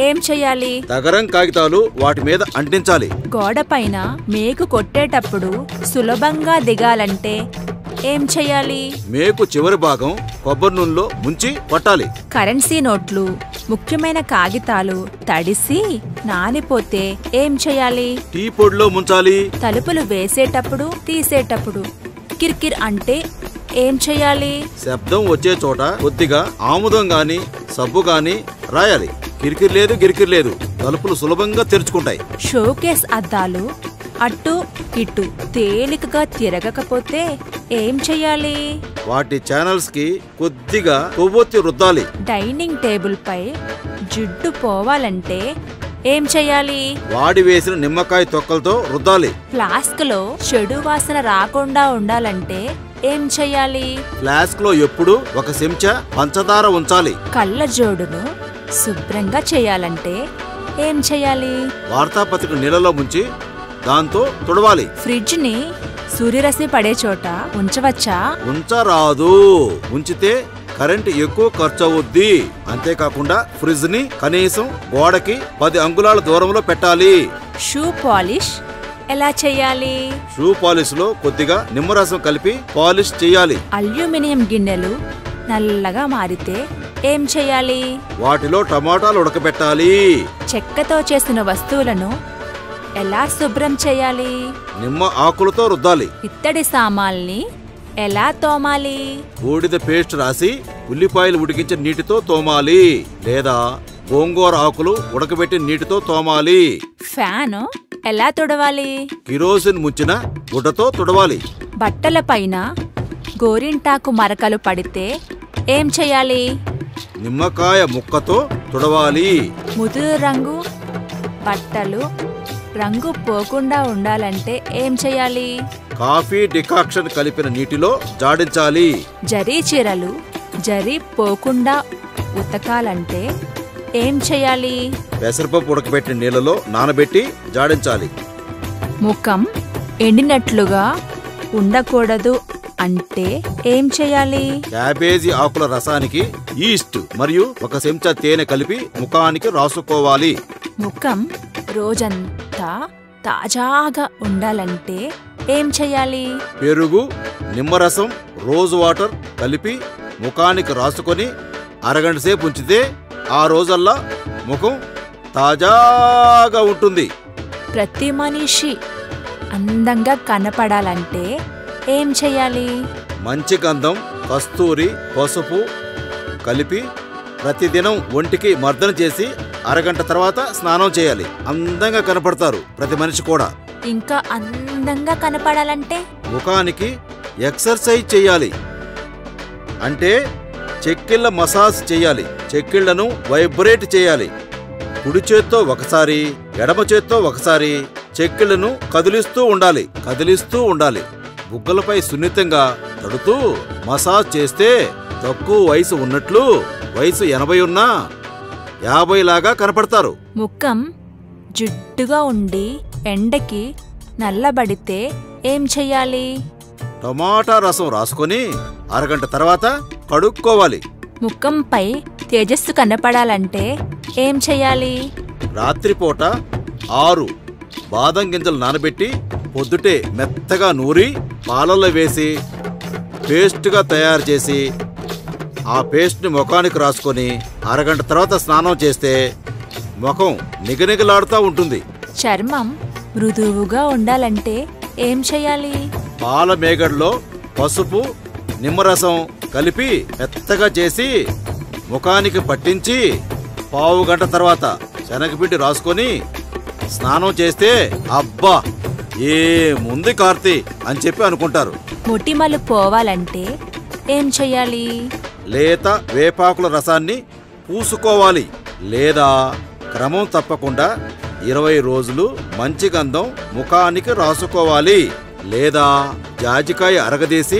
ఏం చెయ్యాలి? తగరం కాగితాలు వాటి మీద అంటించాలి. గోడపైన మేకు కొట్టేటప్పుడు సులభంగా దిగాలంటే ఏం చెయ్యాలి? మేకు చివరి భాగం కొబ్బరి నూనెలో ముంచి పట్టాలి. కరెన్సీ నోట్లు, ముఖ్యమైన కాగితాలు తడిసి నానిపోతే ఏం చెయ్యాలి? టీ పొడిలో ముంచాలి. తలుపులు వేసేటప్పుడు తీసేటప్పుడు కిర్కిర్ అంటే ఏం చెయ్యాలి? శబ్దం వచ్చే చోట కొద్దిగా ఆముదం గాని సబ్బు గాని రాయాలి. కిరికిరి లేదు గిరికిరి లేదు, తలుపులు సులభంగా తెరుచుకుంటాయి. షోకేస్ అద్దాలు అటు ఇటు తేలికగా తిరగకపోతే ఏం చెయ్యాలి? వాటి ఛానల్స్ కి కొద్దిగా కొవ్వొత్తి రుద్దాలి. డైనింగ్ టేబుల్ పై జిడ్డు పోవాలంటే ఏం చెయ్యాలి? వాడి వేసిన నిమ్మకాయ తొక్కలతో రుద్దాలి. ఫ్లాస్క్ లో చెడు వాసన రాకుండా ఉండాలంటే ఏం చెయ్యాలి? ఫ్లాస్క్ లో ఎప్పుడు 1 చెంచా పంచదార ఉంచాలి. కళ్ళ జోడును శుభ్రంగా చేయాలంటే ఏం చెయ్యాలి? వార్తాపత్రిక నీళ్ళలో ముంచి దాంతో తుడవాలి. ఫ్రిడ్జ్ ని సూర్యరశ్మి పడే చోట ఉంచవచ్చా? ఉంచరాదు. ఉంచితే కరెంట్ ఎక్కువ ఖర్చు అవుద్ది. అంతేకాకుండా ఫ్రిడ్జ్ ని కనీసం గోడకి 10 అంగుళాల దూరంలో పెట్టాలి. షూ పాలిష్ ఎలా చెయ్యాలి? షూ పాలిష్ లో కొద్దిగా నిమ్మరసం కలిపి పాలిష్ చేయాలి. అల్యూమినియం గిన్నెలు నల్లగా మారితే ఏం చెయ్యాలి? వాటిలో టమాటాలు ఉడకబెట్టాలి. చెక్కతో చేసిన వస్తువులను ఎలా శుభ్రం చేయాలి? నిమ్మ ఆకులతో రుద్దాలి. ఇత్తడి సామాల్ని ఎలా తోమాలి? బూడిద పేస్ట్ రాసి ఉల్లిపాయలు ఉడికించిన నీటితో తోమాలి. లేదా గోంగూర ఆకులు ఉడకబెట్టిన నీటితో తోమాలి. ఫ్యాను ఎలా తుడవాలి? కిరోసిన్ ముంచిన గుడ్డతో తుడవాలి. బట్టల పైన గోరింటాకు మరకలు పడితే ఏం చెయ్యాలి? నిమ్మకాయ ముక్కతో తుడవాలి. ముదురు రంగు బట్టలు రంగు పోకుండా ఉండాలంటే ఏం చెయ్యాలి? కాఫీ డికాక్షన్ కలిపిన నీటిలో జాడించాలి. జరీ చీరలు జరీ పోకుండా ఉతకాలంటే ఏం చెయ్యాలి? పెసరపప్పు ఉడకబెట్టిన నీళ్ళలో నానబెట్టి జాడించాలి. ముఖం ఎండినట్లుగా ఉండకూడదు అంటే ఏం చెయ్యాలి? క్యాబేజీ ఆకుల రసానికి ఈస్ట్ మరియు 1 చెంచా తేనె కలిపి ముఖానికి రాసుకోవాలి. ముఖం రోజంతా తాజాగా ఉండాలంటే ఏం చెయ్యాలి? పెరుగు, నిమ్మరసం, రోజ్ వాటర్ కలిపి ముఖానికి రాసుకొని అరగంట సేపు ఉంచితే ఆ రోజల్లా ముఖం తాజాగా ఉంటుంది. ప్రతి మనిషి అందంగా కనపడాలంటే ఏం చెయ్యాలి? మంచి గంధం, కస్తూరి, పసుపు కలిపి ప్రతిదినం ఒంటికి మర్దన చేసి అరగంట తర్వాత స్నానం చేయాలి. అందంగా కనపడతారు ప్రతి మనిషి కూడా. ఇంకా అందంగా కనపడాలంటే ముఖానికి ఎక్సర్సైజ్ చేయాలి. అంటే చెక్కిళ్ళ మసాజ్ చేయాలి. చెక్కిళ్లను వైబ్రేట్ చేయాలి. కుడి చేత్తో ఒకసారి, ఎడమ చేత్తో ఒకసారి చెక్కిళ్లను కదిలిస్తూ ఉండాలి. బుగ్గలపై సున్నితంగా తడుతూ మసాజ్ చేస్తే తక్కువ వయసు ఉన్నట్లు వయసు 80 ఉన్నా 50 లాగా కనపడతారు. ముఖం జిడ్డుగా ఉండి ఎండకి నల్లబడితే ఏం చెయ్యాలి? టమాటా రసం రాసుకొని అరగంట తర్వాత కడుక్కోవాలి. ముఖంపై తేజస్సు కనపడాలంటే ఏం చెయ్యాలి? రాత్రిపూట 6 బాదం గింజలు నానబెట్టి పొద్దుటే మెత్తగా నూరి పాలల్లో వేసి పేస్ట్గా తయారు చేసి ఆ పేస్ట్ని ముఖానికి రాసుకొని అరగంట తర్వాత స్నానం చేస్తే ముఖం నిగనిగలాడుతూ ఉంటుంది. చర్మం మృదువుగా ఉండాలంటే ఏం చెయ్యాలి? పాల మేగడలో పసుపు, నిమ్మరసం కలిపి మెత్తగా చేసి ముఖానికి పట్టించి పావు గంట తర్వాత శనగపిండి రాసుకొని స్నానం చేస్తే అబ్బా ఏముంది కార్తీ అని చెప్పి అనుకుంటారు. మొటిమలు పోవాలంటే ఏం చెయ్యాలి? లేత వేపాకుల రసాన్ని పూసుకోవాలి. లేదా క్రమం తప్పకుండా 20 రోజులు మంచి గంధం ముఖానికి రాసుకోవాలి. లేదా జాజికాయ అరగదీసి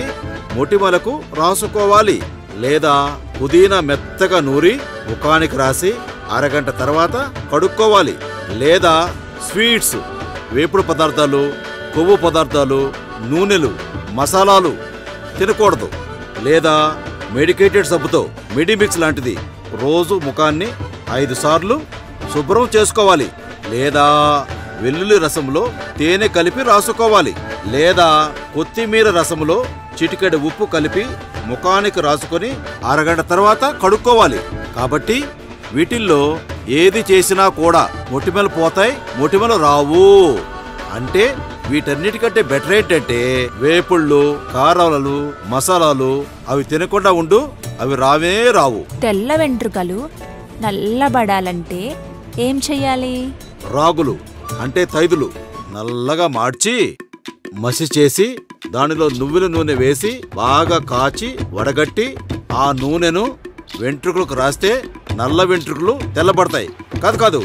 మొటిమలకు రాసుకోవాలి. లేదా పుదీనా మెత్తగా నూరి ముఖానికి రాసి అరగంట తర్వాత కడుక్కోవాలి. లేదా స్వీట్స్, వేపుడు పదార్థాలు, కొవ్వు పదార్థాలు, నూనెలు, మసాలాలు తినకూడదు. లేదా మెడికేటెడ్ సబ్బుతో మెడిమిక్స్ లాంటిది రోజు ముఖాన్ని 5 సార్లు శుభ్రం చేసుకోవాలి. లేదా వెల్లుల్లి రసంలో తేనె కలిపి రాసుకోవాలి. లేదా కొత్తిమీర రసంలో చిటికెడు ఉప్పు కలిపి ముఖానికి రాసుకొని అరగంట తర్వాత కడుక్కోవాలి. కాబట్టి వీటిల్లో ఏది చేసినా కూడా మొటిమలు పోతాయి, మొటిమలు రావు. అంటే వీటన్నిటికంటే బెటర్ ఏంటంటే వేపుళ్ళు, కారాలు, మసాలాలు అవి తినకుండా ఉండు, అవి రావే రావు. తెల్ల వెంట్రుకలు నల్లబడాలంటే ఏం చెయ్యాలి? రాగులు అంటే తైదులు నల్లగా మార్చి మసి చేసి దానిలో నువ్వుల నూనె వేసి బాగా కాచి వడగట్టి ఆ నూనెను వెంట్రుకలకు రాస్తే నల్ల వెంట్రుకలు తెల్లబడతాయి. కాదు,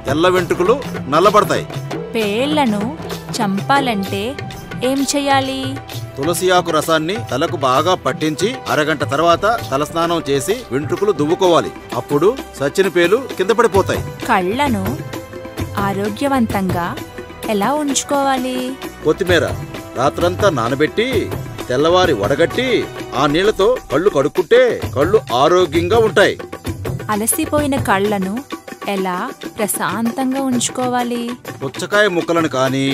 తెల్ల వెంట్రుకలు నల్లబడతాయి. పేళ్లను చంపాలంటే ఏం చెయ్యాలి? తులసి ఆకు రసాన్ని తలకు బాగా పట్టించి అరగంట తర్వాత తలస్నానం చేసి వెంట్రుకలు దువ్వుకోవాలి. అప్పుడు సచ్చిన పేలు కింద పడిపోతాయి. కళ్ళను ఆరోగ్యవంతంగా ఎలా ఉంచుకోవాలి? కొత్తిమీర రాత్రంతా నానబెట్టి తెల్లవారి వడగట్టి ఆ నీళ్లతో కళ్ళు కడుక్కుంటే కళ్ళు ఆరోగ్యంగా ఉంటాయి. అలసిపోయిన కళ్ళను ఎలా ప్రశాంతంగా ఉంచుకోవాలి? పుచ్చకాయ ముక్కలను కానీ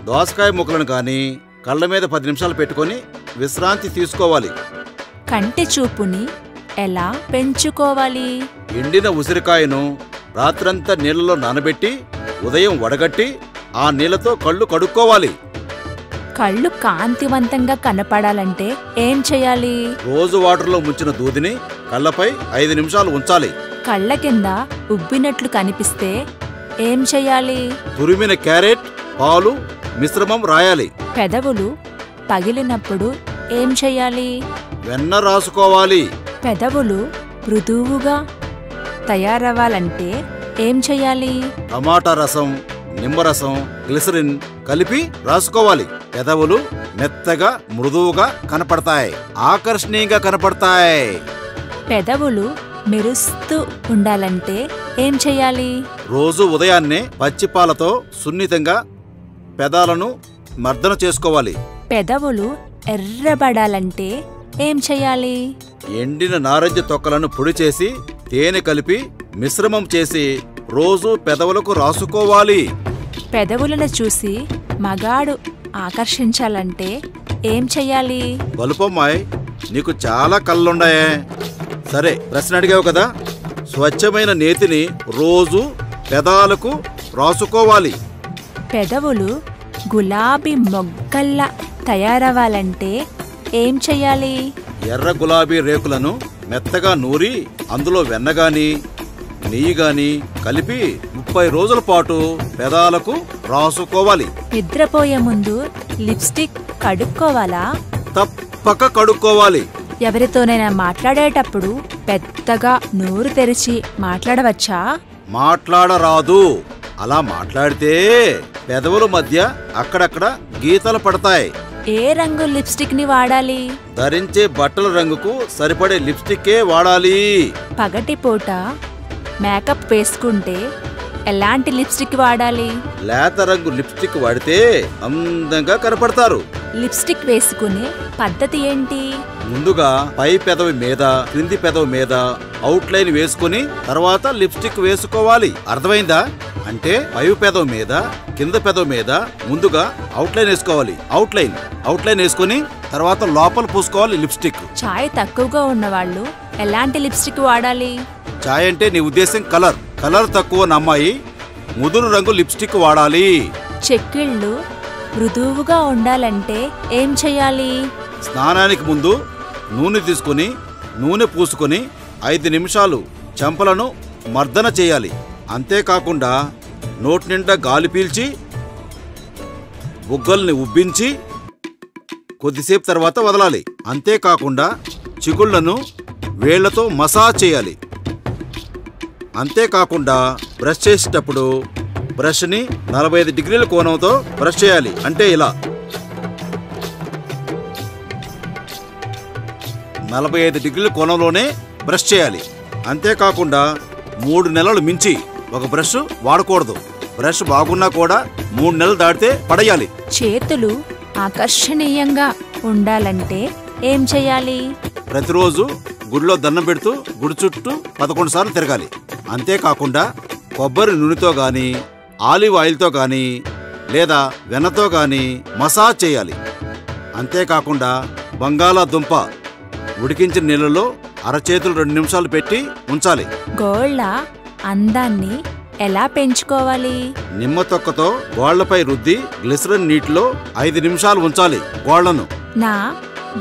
దోసకాయ ముక్కలను కానీ కళ్ళ మీద 10 నిమిషాలు పెట్టుకొని విశ్రాంతి తీసుకోవాలి. కంటి చూపుని ఎలా పెంచుకోవాలి? ఎండిన ఉసిరికాయను రాత్రంతా నీళ్లలో నానబెట్టి ఉదయం వడగట్టి ఆ నీళ్లతో కళ్ళు కడుక్కోవాలి. కళ్ళు కాంతివంతంగా కనపడాలంటే ఏం చేయాలి? రోజు వాటర్లో ముంచిన దూదిని కళ్ళపై 5 నిమిషాలు ఉంచాలి. కళ్ళ కింద ఉబ్బినట్లు కనిపిస్తే ఏం చెయ్యాలి? తురిమిన క్యారెట్, పాలు మిశ్రమం రాయాలి. పెదవులు పగిలినప్పుడు ఏం చెయ్యాలి? వెన్న రాసుకోవాలి. పెదవులు మృదువుగా తయారవ్వాలంటే ఏం చెయ్యాలి? టమాటా రసం, నిమ్మరసం, గ్లిసరిన్ కలిపి రాసుకోవాలి. పెదవులు మెత్తగా మృదువుగా కనపడతాయి, ఆకర్షణీయంగా కనపడతాయి. పెదవులు మెరుస్తూ ఉండాలంటే ఏం చెయ్యాలి? రోజు ఉదయాన్నే పచ్చిపాలతో సున్నితంగా పెదాలను మర్దన చేసుకోవాలి. పెదవులు ఎర్రబడాలంటే ఏం చెయ్యాలి? ఎండిన నారింజ తొక్కలను పొడి చేసి తేనె కలిపి మిశ్రమం చేసి రోజు పెదవులకు రాసుకోవాలి. పెదవులను చూసి మగాడు ఆకర్షించాలంటే ఏం చెయ్యాలి? బలుపమ్మాయ్, నీకు చాలా కళ్ళుండాయే. సరే, ప్రశ్న అడిగావు కదా, స్వచ్ఛమైన నేతిని రోజు పెదాలకు రాసుకోవాలి. పెదవులు గులాబీ మొగ్గల్లా తయారవ్వాలంటే ఏం చెయ్యాలి? ఎర్ర గులాబీ రేకులను మెత్తగా నూరి అందులో వెన్నగాని నెయ్యి గాని కలిపి 30 రోజుల పాటు పెదాలకు రాసుకోవాలి. నిద్రపోయే ముందు లిప్స్టిక్ కడుక్కోవాలా? తప్పక కడుక్కోవాలి. ఎవరితోనైనా మాట్లాడేటప్పుడు పెద్దగా నోరు తెరిచి మాట్లాడవచ్చా? మాట్లాడరాదు. అలా మాట్లాడితే పెదవుల మధ్య అక్కడక్కడ గీతలు పడతాయి. ఏ రంగు లిప్స్టిక్ ని వాడాలి? ధరించే బట్టల రంగుకు సరిపడే లిప్స్టిక్కే వాడాలి. పగటిపూట మేకప్ వేసుకుంటే ఎలాంటి లిప్స్టిక్ వాడాలి? లేత రంగు లిప్స్టిక్ వాడితే అందంగా కనపడతారు. లిప్స్టిక్ వేసుకునే పద్ధతి ఏంటి? ముందుగా పై పెదవి మీద, క్రింది పెదవి మీద అవుట్లైన్ వేసుకుని తర్వాత లిప్స్టిక్ వేసుకోవాలి. అర్థమైందా? అంటే పై పెదవి మీద, కింద పెదవి మీద ముందుగా అవుట్లైన్ వేసుకోవాలి. అవుట్లైన్ వేసుకుని తర్వాత లోపల పూసుకోవాలి లిప్స్టిక్. ఛాయ్ తక్కువగా ఉన్నవాళ్ళు ఎలాంటి లిప్స్టిక్ వాడాలి? ఛాయ్ అంటే నీ ఉద్దేశం కలర్ తక్కువ అమ్మాయి ముదురు రంగు లిప్స్టిక్ వాడాలి. చెక్కిళ్ళు మృదువుగా ఉండాలంటే ఏం చెయ్యాలి? స్నానానికి ముందు నూనె తీసుకుని నూనె పూసుకొని 5 నిమిషాలు చెంపలను మర్దన చేయాలి. అంతేకాకుండా నోటి నిండా గాలి పీల్చి బుగ్గల్ని ఉబ్బించి కొద్దిసేపు తర్వాత వదలాలి. అంతేకాకుండా చిగుళ్లను వేళ్లతో మసాజ్ చేయాలి. అంతేకాకుండా బ్రష్ చేసేటప్పుడు బ్రష్ని 45 డిగ్రీల కోణంతో బ్రష్ చేయాలి. అంటే ఇలా 45 డిగ్రీల కోణంలోనే బ్రష్ చేయాలి. అంతేకాకుండా 3 నెలలు మించి ఒక బ్రష్ వాడకూడదు. బ్రష్ బాగున్నా కూడా 3 నెలలు దాటితే పడేయాలి. చేతులు ఆకర్షణీయంగా ఉండాలంటే ఏం చేయాలి? ప్రతిరోజు గుడిలో దండం పెడుతూ గుడి చుట్టూ 11 సార్లు తిరగాలి. అంతేకాకుండా కొబ్బరి నూనెతో గాని ఆలివ్ ఆయిల్తో గాని లేదా వెన్నతో గాని మసాజ్ చేయాలి. అంతేకాకుండా బంగాళాదుంప ఉడికించిన నీళ్ళలో అరచేతులు 2 నిమిషాలు పెట్టి ఉంచాలి. గోళ్ళ అందాన్ని ఎలా పెంచుకోవాలి? నిమ్మ తొక్కతో గోళ్లపై రుద్ది గ్లిసరిన్ నీటిలో 5 నిమిషాలు ఉంచాలి గోళ్లను. నా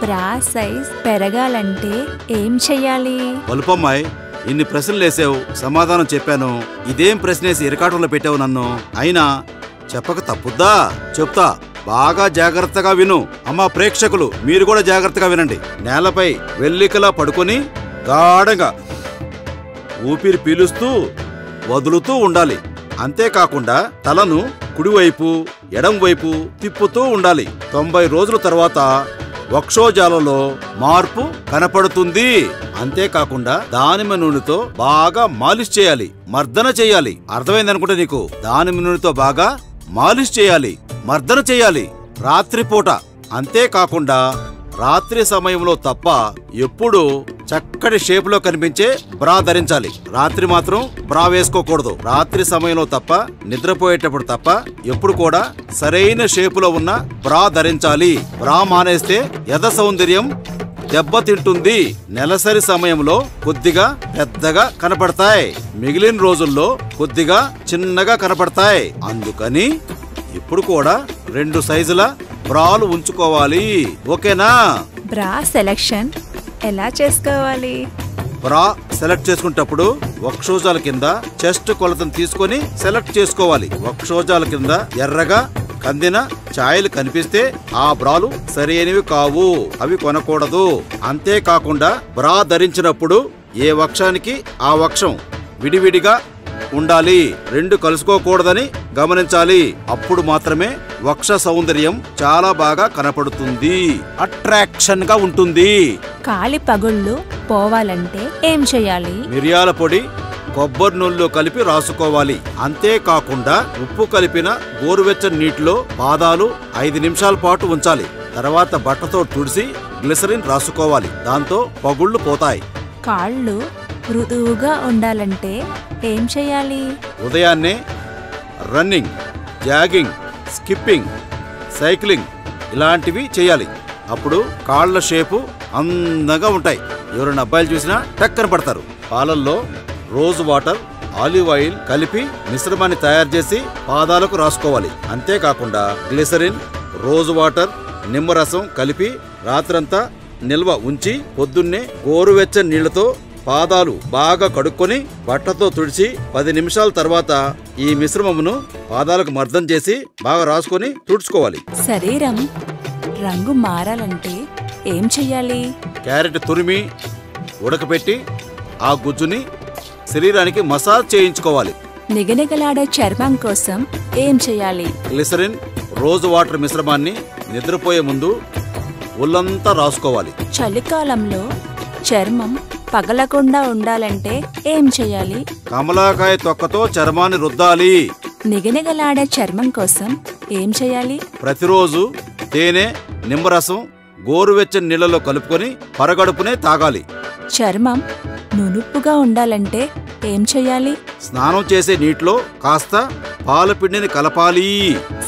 బ్రా సైజ్ పెరగాలంటే ఏం చెయ్యాలి? వలుపమ్మాయి, ఇన్ని ప్రశ్నలు వేసావు, సమాధానం చెప్పాను. ఇదేం ప్రశ్నేసి ఇరకాటంలో పెట్టావు నన్ను. అయినా చెప్పక తప్పుద్దా? చెప్తా, బాగా జాగ్రత్తగా విను. అమ్మా ప్రేక్షకులు, మీరు కూడా జాగ్రత్తగా వినండి. నేలపై వెల్లికలా పడుకొని గాఢంగా ఊపిరి పీలుస్తూ వదులుతూ ఉండాలి. అంతేకాకుండా తలను కుడివైపు ఎడంవైపు తిప్పుతూ ఉండాలి. 90 రోజుల తర్వాత వక్షోజాలలో మార్పు కనపడుతుంది. అంతేకాకుండా దానిమ్మ నూనెతో బాగా మాలిష్ చేయాలి, మర్దన చేయాలి. అర్థమైందనుకుంటే నీకు? దానిమ్మ నూనెతో బాగా మాలిష్ చేయాలి, మర్దన చేయాలి రాత్రిపూట. అంతేకాకుండా రాత్రి సమయంలో తప్ప ఎప్పుడు చక్కటి షేపులో కనిపించే బ్రా ధరించాలి. రాత్రి మాత్రం బ్రా వేసుకోకూడదు. రాత్రి సమయంలో తప్ప, నిద్రపోయేటప్పుడు తప్ప ఎప్పుడు కూడా సరైన షేపులో ఉన్న బ్రా ధరించాలి. బ్రా మానేస్తే యథ సౌందర్యం దెబ్బతింటుంది. నెలసరి సమయంలో కొద్దిగా పెద్దగా కనపడతాయి, మిగిలిన రోజుల్లో కొద్దిగా చిన్నగా కనపడతాయి. అందుకని ఇప్పుడు కూడా 2 సైజుల బ్రాలు ఉంచుకోవాలి. ఓకేనా? బ్రా సెలెక్షన్ ఎలా చేసుకోవాలి? బ్రా సెలెక్ట్ చేసుకునేటప్పుడు వక్షోజాల కింద చెస్ట్ కొలతను తీసుకొని సెలెక్ట్ చేసుకోవాలి. వక్షోజాల కింద ఎర్రగా కందిన ఛాయలు కనిపిస్తే ఆ బ్రాలు సరైనవి కావు, అవి కొనకూడదు. అంతేకాకుండా బ్రా ధరించినప్పుడు ఏ వక్షానికి ఆ వక్షం విడివిడిగా ఉండాలి, 2 కలుసుకోకూడదని గమనించాలి. అప్పుడు మాత్రమే వక్ష సౌందర్యం చాలా బాగా కనపడుతుంది, అట్రాక్షన్ గా ఉంటుంది. కాలి పగుళ్ళు పోవాలంటే ఏం చేయాలి? మిరియాల పొడి కొబ్బరి నూనెలో కలిపి రాసుకోవాలి. అంతేకాకుండా ఉప్పు కలిపిన గోరువెచ్చని నీటిలో పాదాలు 5 నిమిషాల పాటు ఉంచాలి. తర్వాత బట్టతో తుడిసి గ్లిసరిన్ రాసుకోవాలి. దాంతో పగుళ్ళు పోతాయి. కాళ్ళు మృదువుగా ఉండాలంటే ఏం చేయాలి? ఉదయాన్నే రన్నింగ్, జాగింగ్, స్కిప్పింగ్, సైక్లింగ్ ఇలాంటివి చేయాలి. అప్పుడు కాళ్ల షేపు అందంగా ఉంటాయి. ఎవరైనా అబ్బాయిలు చూసినా టక్కన పడతారు. పాలల్లో రోజ్ వాటర్, ఆలివ్ ఆయిల్ కలిపి మిశ్రమాన్ని తయారు చేసి పాదాలకు రాసుకోవాలి. అంతేకాకుండా గ్లిసరిన్, రోజ్ వాటర్, నిమ్మరసం కలిపి రాత్రంతా నిల్వ ఉంచి పొద్దున్నే గోరువెచ్చని నీళ్లతో పాదాలు బాగా కడుక్కొని బట్టతో తుడిచి 10 నిమిషాల తర్వాత ఈ మిశ్రమమును పాదాలకు మర్దం చేసి బాగా రాసుకొని తుడుచుకోవాలి. శరీరం రంగు మారాలంటే ఏం చెయ్యాలి? క్యారెట్ తురిమి ఉడకపెట్టి ఆ గుజ్జుని శరీరానికి మసాజ్ చేయించుకోవాలి. నిగనిగలాడే చర్మం కోసం ఏం చెయ్యాలి? గ్లిసరిన్, రోజ్ వాటర్ మిశ్రమాన్ని నిద్రపోయే ముందు ఒళ్ళంతా రాసుకోవాలి. చలికాలంలో చర్మం పగలకుండా ఉండాలంటే ఏం చెయ్యాలి? కమలాకాయ తొక్కతో చర్మాన్ని రుద్దాలి. నిగనిగలాడే చర్మం కోసం ఏం చెయ్యాలి? ప్రతిరోజు తేనె, నిమ్మరసం గోరువెచ్చని నీళ్లలో కలుపుకొని పరగడుపునే తాగాలి. చర్మం నునుపుగా ఉండాలంటే ఏం చెయ్యాలి? స్నానం చేసే నీటిలో కాస్త పాలపిండిని కలపాలి.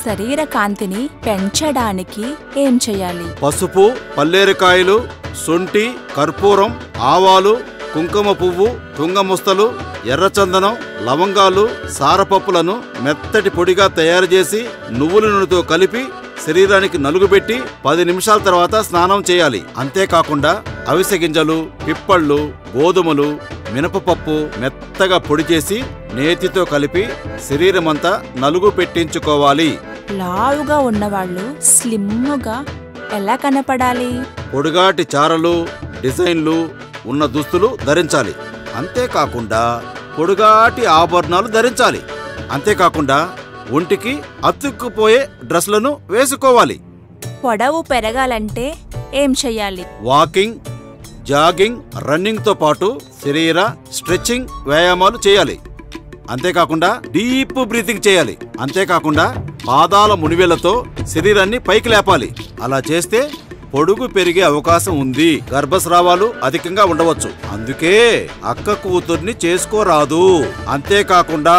శరీర కాంతిని పెంచడానికి ఏం చెయ్యాలి? పసుపు, పల్లేరుకాయలు, శొంఠి, కర్పూరం, ఆవాలు, కుంకుమ పువ్వు, తుంగముస్తలు, ఎర్రచందనం, లవంగాలు, సారపప్పులను మెత్తటి పొడిగా తయారు చేసి నువ్వుల నూనెతో కలిపి శరీరానికి నలుగుబెట్టి 10 నిమిషాల తర్వాత స్నానం చేయాలి. అంతేకాకుండా అవిసె గింజలు, పిప్పళ్ళు, గోధుమలు, మినపపప్పు మెత్తగా పొడి చేసి నేతితో కలిపి శరీరమంతా నలుగు పెట్టించుకోవాలి. లావుగా ఉన్నవాళ్ళు స్లిమ్గా ఎలా కనపడాలి? పొడిగాటి చారలు, డిజైన్లు ఉన్న దుస్తులు ధరించాలి. అంతేకాకుండా పొడిగాటి ఆభరణాలు ధరించాలి. అంతేకాకుండా ఒంటికి అతుక్కుపోయే డ్రెస్లను వేసుకోవాలి. పొడవు పెరగాలంటే ఏం చెయ్యాలి? వాకింగ్, జాగింగ్, రన్నింగ్ తో పాటు శరీర స్ట్రెచ్చింగ్ వ్యాయామాలు చేయాలి. అంతేకాకుండా డీప్ బ్రీతింగ్ చేయాలి. అంతేకాకుండా పాదాల మునివేళ్లతో శరీరాన్ని పైకి లేపాలి. అలా చేస్తే పొడుగు పెరిగే అవకాశం ఉంది. గర్భస్రావాలు అధికంగా ఉండవచ్చు. అందుకే అక్క కూతుర్ని చేసుకోరాదు. అంతేకాకుండా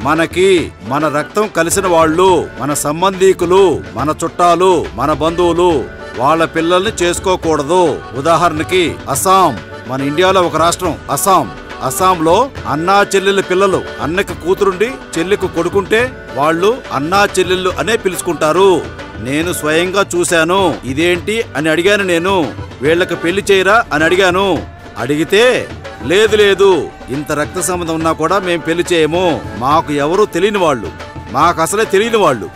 మనకి మన రక్తం కలిసిన వాళ్ళు, మన సంబంధీకులు, మన చుట్టాలు, మన బంధువులు వాళ్ళ పిల్లల్ని చేసుకోకూడదు. ఉదాహరణకి అస్సాం, మన ఇండియాలో ఒక రాష్ట్రం అస్సాం. అస్సాంలో అన్నా చెల్లెళ్ళ పిల్లలు అన్నకి కూతురుండి చెల్లికి కొడుకుంటే వాళ్ళు అన్నా చెల్లెళ్ళు అనే పిలుచుకుంటారు. నేను స్వయంగా చూశాను. ఇదేంటి అని అడిగాను. నేను వీళ్ళకి పెళ్లి చేయరా అని అడిగాను. అడిగితే లేదు లేదు, ఇంత రక్త సంబంధం ఉన్నా కూడా మేం పెళ్లి చేయము. మాకు ఎవరూ తెలియని వాళ్ళు, మాకు అసలే తెలియని వాళ్ళు,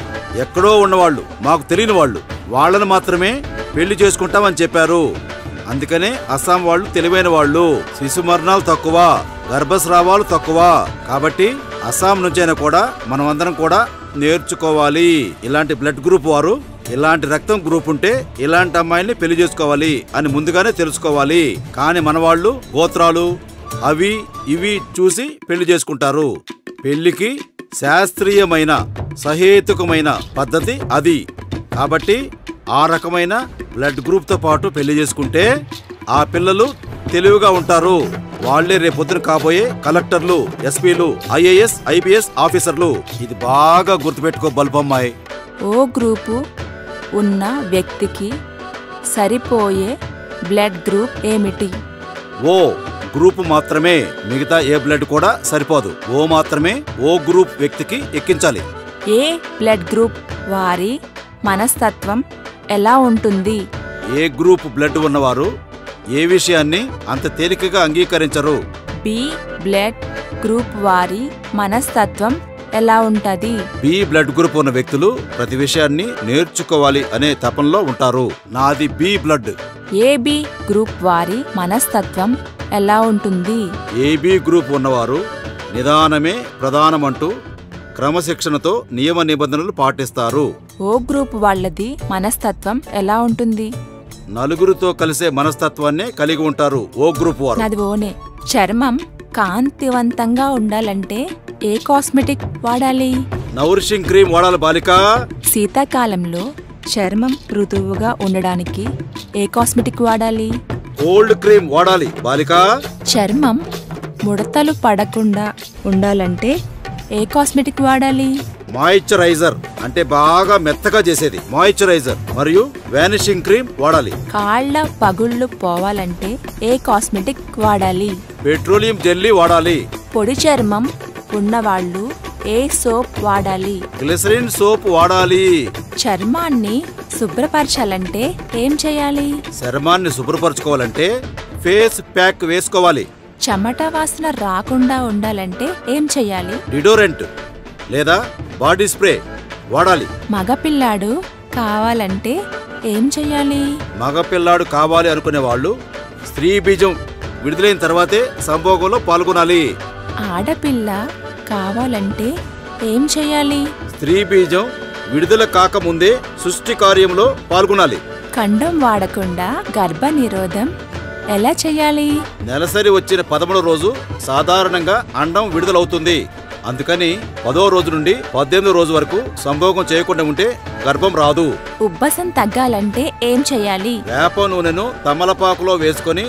ఎక్కడో ఉన్నవాళ్ళు, మాకు తెలియని వాళ్ళు, వాళ్ళని మాత్రమే పెళ్లి చేసుకుంటామని చెప్పారు. అందుకనే అస్సాం వాళ్ళు తెలివైన వాళ్ళు. శిశు మరణాలు తక్కువ, గర్భస్రావాలు తక్కువ. కాబట్టి అస్సాం నుంచైనా కూడా మనమందరం కూడా నేర్చుకోవాలి. ఇలాంటి బ్లడ్ గ్రూప్ వారు, ఇలాంటి రక్తం గ్రూప్ ఉంటే ఇలాంటి అమ్మాయిల్ని పెళ్లి చేసుకోవాలి అని ముందుగానే తెలుసుకోవాలి. కానీ మన వాళ్ళు గోత్రాలు అవి ఇవి చూసి పెళ్లి చేసుకుంటారు. పెళ్లికి శాస్త్రీయమైన సహేతుకమైన పద్ధతి అది. కాబట్టి ఆ రకమైన బ్లడ్ గ్రూప్ తో పాటు పెళ్లి చేసుకుంటే ఆ పిల్లలు తెలివిగా ఉంటారు. వాళ్లే రేపొద్దున కాబోయే కలెక్టర్లు, ఎస్పీలు, ఐఏఎస్, ఐపీఎస్ ఆఫీసర్లు. ఇది బాగా గుర్తుపెట్టుకో బల్బమ్మాయి. ఓ గ్రూపు ఉన్న వ్యక్తికి సరిపోయే బ్లడ్ గ్రూప్ ఏమిటి? ఓ గ్రూప్ మాత్రమే, మిగతా ఏ బ్లడ్ కూడా సరిపోదు. ఓ మాత్రమే ఓ గ్రూప్ వ్యక్తికి ఎక్కించాలి. ఏ బ్లడ్ గ్రూప్ వారి మనస్తత్వం ఎలా ఉంటుంది? ఏ గ్రూప్ బ్లడ్ ఉన్నవారు ఏ విషయాన్ని అంత తేలికగా అంగీకరించరు. బి బ్లడ్ గ్రూప్ వారి మనస్తత్వం ఎలా ఉంటది? బి బ్లడ్ గ్రూప్ ఉన్న వ్యక్తులు ప్రతి విషయాన్ని నేర్చుకోవాలి అనే తపనలో ఉంటారు. నాది బి బ్లడ్. ఏబి గ్రూప్ వారి మనస్తత్వం ఎలా ఉంటుంది? ఏబి గ్రూప్ ఉన్నవారు నిదానమే ప్రధానమంటూ క్రమశిక్షణతో నియమ నిబంధనలు పాటిస్తారు. ఓ గ్రూప్ వాళ్ళది మనస్తత్వం ఎలా ఉంటుంది? నలుగురితో కలిసే మనస్తత్వాన్నే కలిగి ఉంటారు ఓ గ్రూప్ వారు. నాది ఓనే. చర్మం కాంతివంతంగా ఉండాలంటే ఏ కాస్మెటిక్ వాడాలి? నౌరిషింగ్ క్రీమ్ వాడాలి బాలిక. శీతాకాలంలో చర్మం మృదువుగా ఉండడానికి ఏ కాస్మెటిక్ వాడాలి? కోల్డ్ క్రీమ్ వాడాలి బాలిక. చర్మం ముడతలు పడకుండా ఉండాలంటే ఏ కాస్మెటిక్ వాడాలి? మాయిశ్చరైజర్ అంటే బాగా మెత్తగా చేసేది మాయిశ్చరైజర్ మరియు వానిషింగ్ క్రీమ్ వాడాలి. కాళ్ళ పగుళ్ళు పోవాలంటే ఏ కాస్మెటిక్ వాడాలి? పెట్రోలియం జెల్లీ వాడాలి. పొడి చర్మం ఉన్నవాళ్ళు ఏ సోప్ వాడాలి? గ్లిసరిన్ సోప్ వాడాలి. చర్మాన్ని శుభ్రపరచాలంటే ఏం చేయాలి? చర్మాన్ని శుభ్రపరచుకోవాలంటే ఫేస్ ప్యాక్ వేసుకోవాలి. చెమట వాసన రాకుండా ఉండాలంటే ఏం చేయాలి? డిడోరెంట్ లేదా బాడీ స్ప్రే వాడాలి. మగపిల్లాడు కావాలంటే ఏం చెయ్యాలి? మగపిల్లాడు కావాలి అనుకునే వాళ్ళు స్త్రీ బీజం విడుదలైన తర్వాతే సంభోగంలో పాల్గొనాలి. ఆడపిల్ల కావాలంటే ఏం చెయ్యాలి? స్త్రీ బీజం విడుదల కాకముందే సృష్టి కార్యంలో పాల్గొనాలి. కండం వాడకుండా గర్భ నిరోధం ఎలా చెయ్యాలి? నెలసరి వచ్చిన 13వ రోజు సాధారణంగా అండం విడుదలవుతుంది. అందుకని 10వ రోజు నుండి 18వ రోజు వరకు సంభోగం చేయకుండా ఉంటే గర్భం రాదు. ఉబ్బసం తగ్గాలంటే ఏం చెయ్యాలి? వేప నూనెను తమలపాకులో వేసుకొని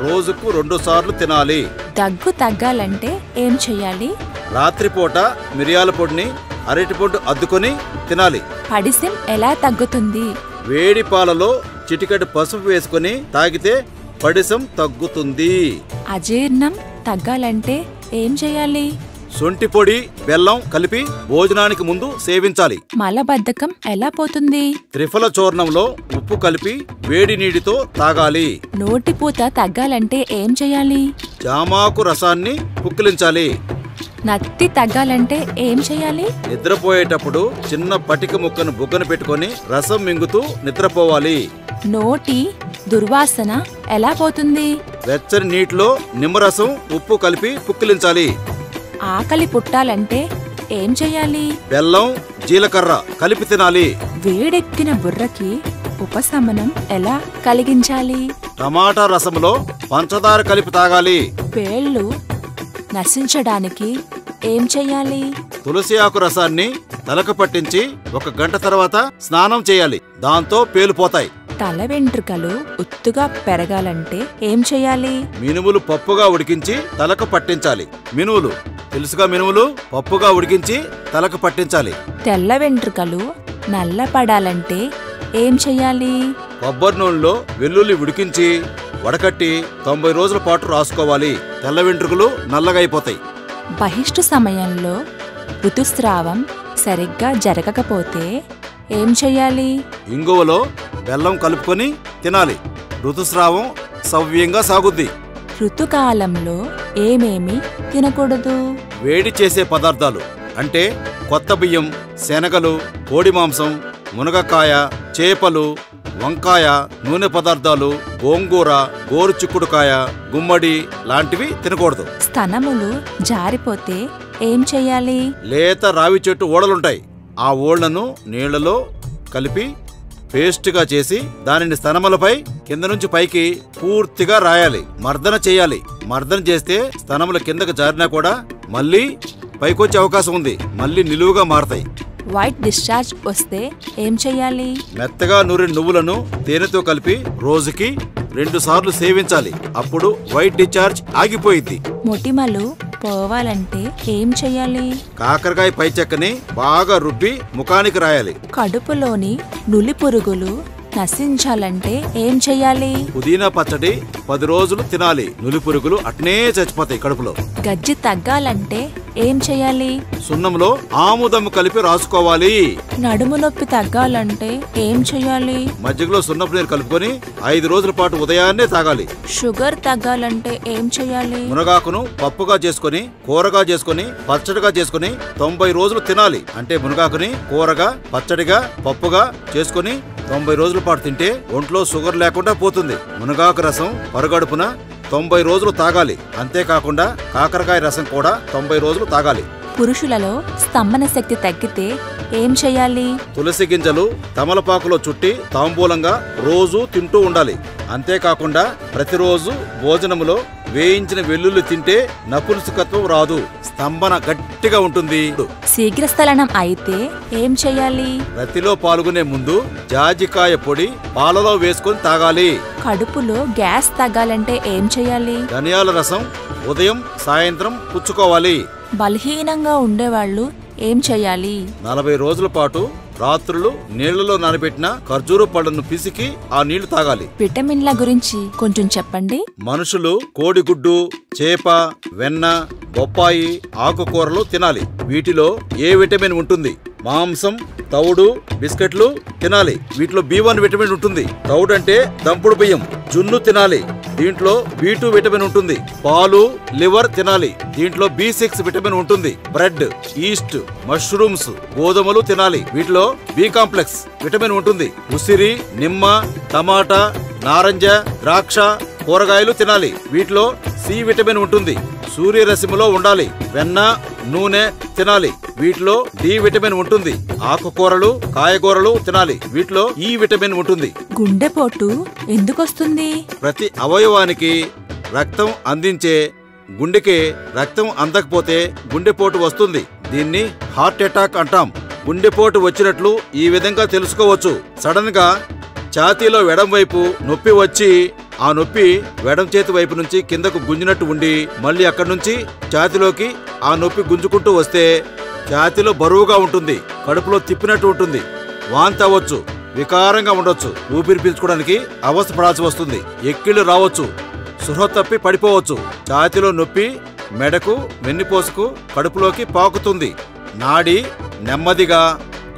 రోజుకు 2 సార్లు తినాలి. దగ్గు తగ్గాలంటే ఏం చెయ్యాలి? రాత్రిపూట మిరియాల పొడిని అరటిపొట్టు అద్దుకొని తినాలి. పడిసెం ఎలా తగ్గుతుంది? వేడి పాలలో చిటికెడు పసుపు వేసుకొని తాగితే పడిసం తగ్గుతుంది. అజీర్ణం తగ్గాలంటే ఏం చేయాలి? సొంటి పొడి బెల్లం కలిపి భోజనానికి ముందు సేవించాలి. మలబద్ధకం ఎలా పోతుంది? త్రిఫల చూర్ణంలో ఉప్పు కలిపి వేడి నీటితో తాగాలి. నోటిపూత తగ్గాలంటే ఏం చేయాలి? జామాకు రసాన్ని పుక్కిలించాలి. నత్తి తగ్గాలంటే ఏం చేయాలి? నిద్రపోయేటప్పుడు చిన్న పటిక ముక్కను బుగ్గన పెట్టుకొని రసం మింగుతూ నిద్రపోవాలి. నోటి దుర్వాసన ఎలా పోతుంది? వెచ్చని నీటిలో నిమ్మరసం ఉప్పు కలిపి పుక్కిలించాలి. ఆకలి పుట్టాలంటే ఏం చేయాలి? బెల్లం జీలకర్ర కలిపి తినాలి. వేడెక్కిన బుర్రకి ఉపశమనం ఎలా కలిగించాలి? టమాటా రసంలో పంచదార కలిపి తాగాలి. పేళ్ళు నశించడానికి ఏం చెయ్యాలి? తులసి ఆకు రసాన్ని తలకు పట్టించి 1 గంట తర్వాత స్నానం చేయాలి. దాంతో పేలు పోతాయి. తల వెంట్రుకలు ఒత్తుగా పెరగాలంటే ఏం చెయ్యాలి? మినుములు పప్పుగా ఉడికించి తలకు పట్టించాలి. మినుములు తెలుసుగా, మినుములు పప్పుగా ఉడికించి తలకు పట్టించాలి. తెల్ల వెంట్రుకలు నల్లపడాలంటే ఏం చెయ్యాలి? కొబ్బరి నూనెలో వెల్లుల్లి ఉడికించి వడకట్టి 90 రోజుల పాటు రాసుకోవాలి. తెల్ల వెంట్రుకలు నల్లగా అయిపోతాయి. బహిష్టు సమయంలో ఋతుస్రావం సరిగ్గా జరగకపోతే ఏం చెయ్యాలి? ఇంగువలో బెల్లం కలుపుకొని తినాలి. ఋతుస్రావం సవ్యంగా సాగుద్ది. ఋతుకాలంలో ఏమేమి తినకూడదు? వేడి చేసే పదార్థాలు అంటే కొత్త బియ్యం, శనగలు, కోడి మాంసం, మునగకాయ, చేపలు, వంకాయ, నూనె పదార్థాలు, గోంగూర, గోరు చిక్కుడుకాయ, గుమ్మడి లాంటివి తినకూడదు. స్తనములు జారిపోతే ఏం చెయ్యాలి? లేత రావి చెట్టు ఓడలుంటాయి. ఆ ఓళ్లను నీళ్లలో కలిపి పేస్ట్గా చేసి దానిని స్తనములపై కింద నుంచి పైకి పూర్తిగా రాయాలి. మర్దన చేయాలి. మర్దన చేస్తే స్తనముల కిందకు జారినా కూడా మళ్ళీ పైకొచ్చే అవకాశం ఉంది. మళ్ళీ నిలువుగా మారతాయి. వైట్ డిశ్చార్జ్ వస్తే ఏం చెయ్యాలి? మెత్తగా నూరిన నువ్వులను తేనెతో కలిపి రోజుకి 2 సార్లు సేవించాలి. అప్పుడు వైట్ డిశ్చార్జ్ ఆగిపోయింది. మొటిమలు పోవాలంటే ఏం చెయ్యాలి? కాకరకాయ పై చెక్కని బాగా రుబ్బి ముఖానికి రాయాలి. కడుపులోని నులి పురుగులు నశించాలంటే ఏం చెయ్యాలి? పుదీనా పచ్చడి 10 రోజులు తినాలి. నులి పురుగులు అట్నే చచ్చిపోతాయి కడుపులో. గజ్జి తగ్గాలంటే ఏం చెయ్యాలి? సున్నంలో ఆముదము కలిపి రాసుకోవాలి. నడుము నొప్పి తగ్గాలంటే ఏం చెయ్యాలి? మజ్జిగలో సున్నపు నీరు కలుపుకొని 5 రోజుల పాటు ఉదయాన్నే తాగాలి. షుగర్ తగ్గాలంటే ఏం చెయ్యాలి? మునగాకును పప్పుగా చేసుకుని, కూరగా చేసుకుని, పచ్చడిగా చేసుకుని 90 రోజులు తినాలి. అంటే మునగాకుని కూరగా, పచ్చడిగా, పప్పుగా చేసుకుని 90 రోజుల పాటు తింటే ఒంట్లో షుగర్ లేకుండా పోతుంది. మునగాకు రసం పరుగడుపున 90 రోజులు తాగాలి. అంతేకాకుండా కాకరకాయ రసం కూడా 90 రోజులు తాగాలి. పురుషులలో స్తంభన శక్తి తగ్గితే ఏం చెయ్యాలి? తులసి గింజలు తమలపాకులో చుట్టి తాంబూలంగా రోజు తింటూ ఉండాలి. అంతేకాకుండా ప్రతిరోజు భోజనములో వేయించిన వెల్లుల్లి తింటే నపుంసకత్వం రాదు. స్తంభన గట్టిగా ఉంటుంది. శీఘ్రస్థలనం అయితే ఏం చెయ్యాలి? రతిలో పాల్గొనే ముందు జాజికాయ పొడి పాలలో వేసుకొని తాగాలి. కడుపులో గ్యాస్ తగ్గాలంటే ఏం చెయ్యాలి? ధనియాల రసం ఉదయం సాయంత్రం పుచ్చుకోవాలి. బలహీనంగా ఉండేవాళ్ళు ఏం చెయ్యాలి? 40 రోజుల పాటు రాత్రులు నీళ్లలో నానబెట్టిన ఖర్జూర పళ్ళను పిసికి ఆ నీళ్లు తాగాలి. విటమిన్ల గురించి కొంచెం చెప్పండి. మనుషులు కోడిగుడ్డు, చేప, వెన్న, బొప్పాయి, ఆకుకూరలు తినాలి. వీటిలో ఏ విటమిన్ ఉంటుంది? మాంసం, తౌడు, బిస్కెట్లు తినాలి. వీటిలో B1 విటమిన్ ఉంటుంది. తౌడు అంటే దంపుడు బియ్యం. జున్ను తినాలి. దీంట్లో B2 విటమిన్ ఉంటుంది. పాలు, లివర్ తినాలి. దీంట్లో B6 విటమిన్ ఉంటుంది. బ్రెడ్, ఈస్ట్, మష్రూమ్స్, గోధుమలు తినాలి. వీటిలో B కాంప్లెక్స్ విటమిన్ ఉంటుంది. ఉసిరి, నిమ్మ, టమాటా, నారింజ, ద్రాక్ష, కూరగాయలు తినాలి. వీటిలో C విటమిన్ ఉంటుంది. సూర్యరశ్మిలో ఉండాలి. వెన్న, నూనె తినాలి. వీటిలో D విటమిన్ ఉంటుంది. ఆకుకూరలు, కాయగూరలు తినాలి. వీటిలో E విటమిన్ ఉంటుంది. గుండెపోటు ఎందుకొస్తుంది? ప్రతి అవయవానికి రక్తం అందించే గుండెకి రక్తం అందకపోతే గుండెపోటు వస్తుంది. దీన్ని హార్ట్ అటాక్ అంటాం. గుండెపోటు వచ్చినట్లు ఈ విధంగా తెలుసుకోవచ్చు. సడన్ గా ఛాతీలో ఎడం వైపు నొప్పి వచ్చి ఆ నొప్పి ఎడం చేతి వైపు నుంచి కిందకు గుంజినట్టు ఉండి మళ్ళీ అక్కడి నుంచి ఛాతీలోకి ఆ నొప్పి గుంజుకుంటూ వస్తే ఛాతీలో బరువుగా ఉంటుంది. కడుపులో తిప్పినట్టు ఉంటుంది. వాంతి అవ్వచ్చు. వికారంగా ఉండొచ్చు. ఊపిరి పీల్చుకోవడానికి అవస్థ పడాల్సి వస్తుంది. ఎక్కిళ్ళు రావచ్చు. సుహ తప్పి పడిపోవచ్చు. ఛాతీలో నొప్పి మెడకు, వెన్నుపోసుకు, కడుపులోకి పాకుతుంది. నాడి నెమ్మదిగా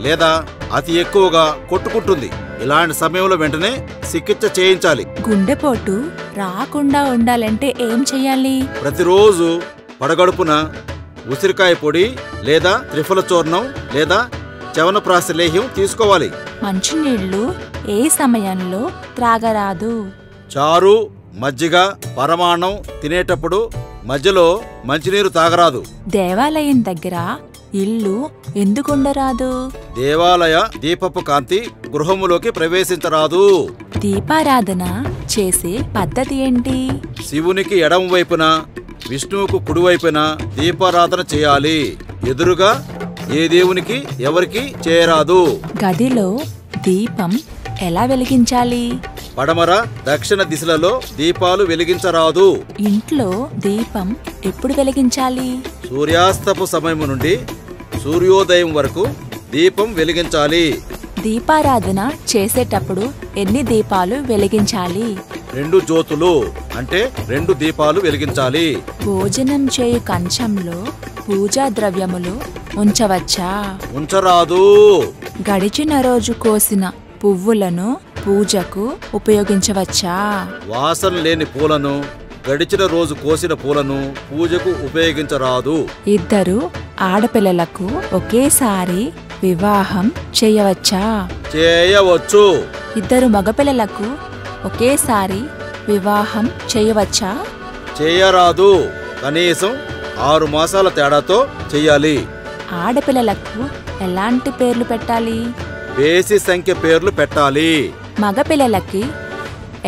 లేదా అతి ఎక్కువగా కొట్టుకుంటుంది. ఇలాంటి సమయంలో వెంటనే చికిత్స చేయించాలి. గుండెపోటు రాకుండా ఉండాలంటే ఏం చెయ్యాలి? ప్రతిరోజు పడగడుపున ఉసిరికాయ పొడి లేదా త్రిఫల చూర్ణం లేదా చవనప్రాశ లేహ్యం తీసుకోవాలి. మంచినీళ్లు ఏ సమయంలో త్రాగరాదు? చారు, మజ్జిగ, పరమాన్నం తినేటప్పుడు మధ్యలో మంచినీరు తాగరాదు. దేవాలయం దగ్గర ఇల్లు ఎందుకుండరాదు? దేవాలయ దీపపు కాంతి గృహములోకి ప్రవేశించరాదు. దీపారాధన చేసే పద్ధతి ఏంటి? శివునికి ఎడమ వైపున, విష్ణువుకు కుడివైపున దీపారాధన చేయాలి. ఎదురుగా ఏ దేవునికి ఎవరికి చేయరాదు. గదిలో దీపం ఎలా వెలిగించాలి? పడమర, దక్షిణ దిశలలో దీపాలు వెలిగించరాదు. ఇంట్లో దీపం ఎప్పుడు వెలిగించాలి? సూర్యాస్తపు సమయం నుండి సూర్యోదయం వరకు దీపం వెలిగించాలి. దీపారాధన చేసేటప్పుడు ఎన్ని దీపాలు వెలిగించాలి? 2 జ్యోతులు అంటే 2 దీపాలు వెలిగించాలి. భోజనం చేయు కంచంలో పూజా ద్రవ్యములు ఉంచవచ్చా? ఉంచరాదు. గడిచిన రోజు కోసిన పువ్వులను పూజకు ఉపయోగించవచ్చా? వాసన లేని పూలను, గడిచిన రోజు కోసిన పూలను పూజకు ఉపయోగించరాదు. ఇద్దరు ఆడపిల్లలకు ఒకేసారి వివాహం చేయవచ్చా? చేయవచ్చు. ఇద్దరు మగపిల్లలకు ఒకేసారి వివాహం చేయవచ్చా? చేయరాదు. కనీసం 6 మాసాల తేడాతో చెయ్యాలి. ఆడపిల్లలకు ఎలాంటి పేర్లు పెట్టాలి? బేసి సంఖ్య పేర్లు పెట్టాలి. మగపిల్లలకి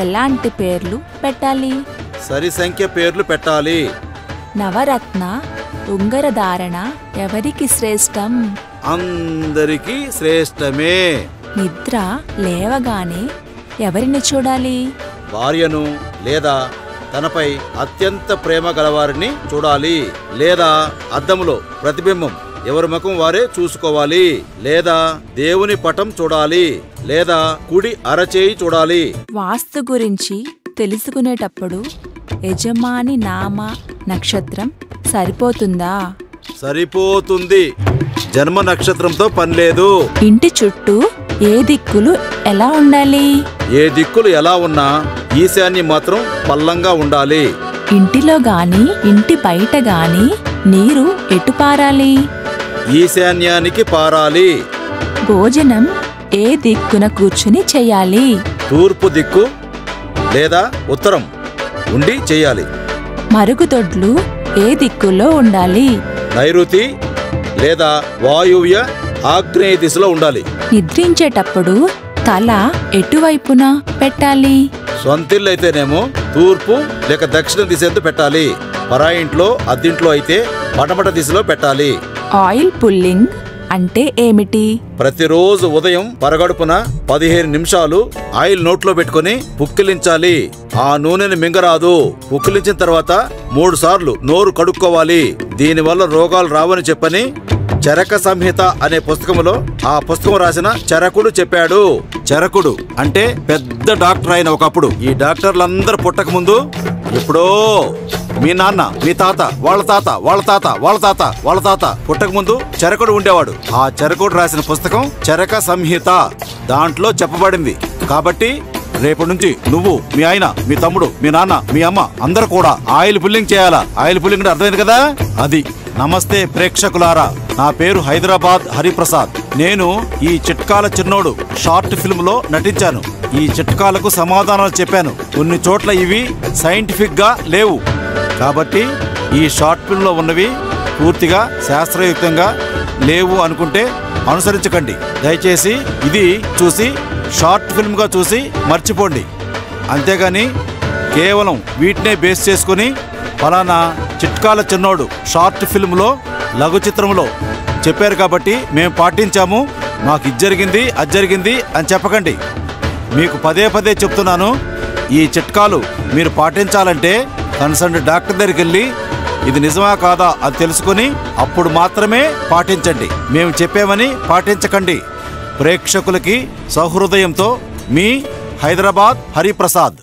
ఎలాంటి పేర్లు పెట్టాలి? సరి సంఖ్య పేర్లు పెట్టాలి. నవరత్న ఉంగర ధారణ ఎవరికి శ్రేష్టం? అందరికీ శ్రేష్టమే. నిద్ర లేవగానే ఎవరిని చూడాలి? భార్యను లేదా తనపై అత్యంత ప్రేమ గలవారిని చూడాలి. లేదా అద్దంలో ప్రతిబింబం ఎవరి ముఖం వారే చూసుకోవాలి. లేదా దేవుని పటం చూడాలి. లేదా కుడి అరచేయి చూడాలి. వాస్తు గురించి తెలుసుకునేటప్పుడు యజమాని నామ నక్షత్రం సరిపోతుందా? సరిపోతుంది. జన్మ నక్షత్రంతో పనిలేదు. ఇంటి చుట్టూ ఏ దిక్కులు ఎలా ఉండాలి? ఏ దిక్కులు ఎలా ఉన్నా ఈశాన్యం మాత్రం పల్లంగా ఉండాలి. ఇంటిలో గాని ఇంటి బయట గాని నీరు ఎటు పారాలి? ఈశాన్యానికి పారాలి. భోజనం ఏ దిక్కున కూర్చుని చేయాలి? తూర్పు దిక్కు లేదా ఉత్తరం ఉండి చేయాలి. మరుగుదొడ్లు ఏ దిక్కులో ఉండాలి? నైరుతి లేదా వాయువ్య ఆగ్నేయ దిశలో ఉండాలి. నిద్రించేటప్పుడు తల ఎటువైపున పెట్టాలి? సొంతిల్లైతేనేమో తూర్పు లేక దక్షిణ దిశ ఎందు పెట్టాలి. పరాయింట్లో అద్దింట్లో అయితే పడమట దిశలో పెట్టాలి. ఆయిల్ పుల్లింగ్ అంటే ఏమిటి? ప్రతిరోజు ఉదయం పరగడుపున 15 నిమిషాలు ఆయిల్ నోట్లో పెట్టుకుని పుక్కిలించాలి. ఆ నూనెని మింగరాదు. పుక్కిలించిన తర్వాత 3 సార్లు నోరు కడుక్కోవాలి. దీనివల్ల రోగాలు రావని చెప్పని చరక సంహిత అనే పుస్తకంలో ఆ పుస్తకం రాసిన చరకుడు చెప్పాడు. చరకుడు అంటే పెద్ద డాక్టర్ అయిన ఒకప్పుడు. ఈ డాక్టర్లందరూ పుట్టక ముందు ఎప్పుడో మీ నాన్న, మీ తాత, వాళ్ళ తాత, వాళ్ళ తాత, వాళ్ళ తాత, వాళ్ళ తాత పుట్టక ముందు చరకుడు ఉండేవాడు. ఆ చరకుడు రాసిన పుస్తకం చరక సంహిత. దాంట్లో చెప్పబడింది. కాబట్టి రేపటి నుంచి నువ్వు, మీ ఆయన, మీ తమ్ముడు, మీ నాన్న, మీ అమ్మ అందరూ కూడా ఆయిల్ పుల్లింగ్ చేయాలా. ఆయిల్ పుల్లింగ్ అర్థమైంది కదా? అది. నమస్తే ప్రేక్షకులారా, నా పేరు హైదరాబాద్ హరిప్రసాద్. నేను ఈ చిట్కాల చిన్నోడు షార్ట్ ఫిల్మ్ లో నటించాను. ఈ చిట్కాలకు సమాధానాలు చెప్పాను. కొన్ని చోట్ల ఇవి సైంటిఫిక్ గా లేవు. కాబట్టి ఈ షార్ట్ ఫిల్మ్ లో ఉన్నవి పూర్తిగా శాస్త్రయుక్తంగా లేవు అనుకుంటే అనుసరించకండి. దయచేసి ఇది చూసి షార్ట్ ఫిల్మ్ గా చూసి మర్చిపోండి. అంతేగాని కేవలం వీటినే బేస్ చేసుకుని ఫలానా చిట్కాల చిన్నోడు షార్ట్ ఫిల్మ్లో లఘు చిత్రంలో చెప్పారు కాబట్టి మేము పాటించాము, మాకు ఇది జరిగింది అది జరిగింది అని చెప్పకండి. మీకు పదే పదే చెప్తున్నాను, ఈ చిట్కాలు మీరు పాటించాలంటే కన్సర్న్ డాక్టర్ దగ్గరికి వెళ్ళి ఇది నిజమా కాదా అది తెలుసుకుని అప్పుడు మాత్రమే పాటించండి. మేము చెప్పామని పాటించకండి. ప్రేక్షకులకి సహృదయంతో మీ హైదరాబాద్ హరిప్రసాద్.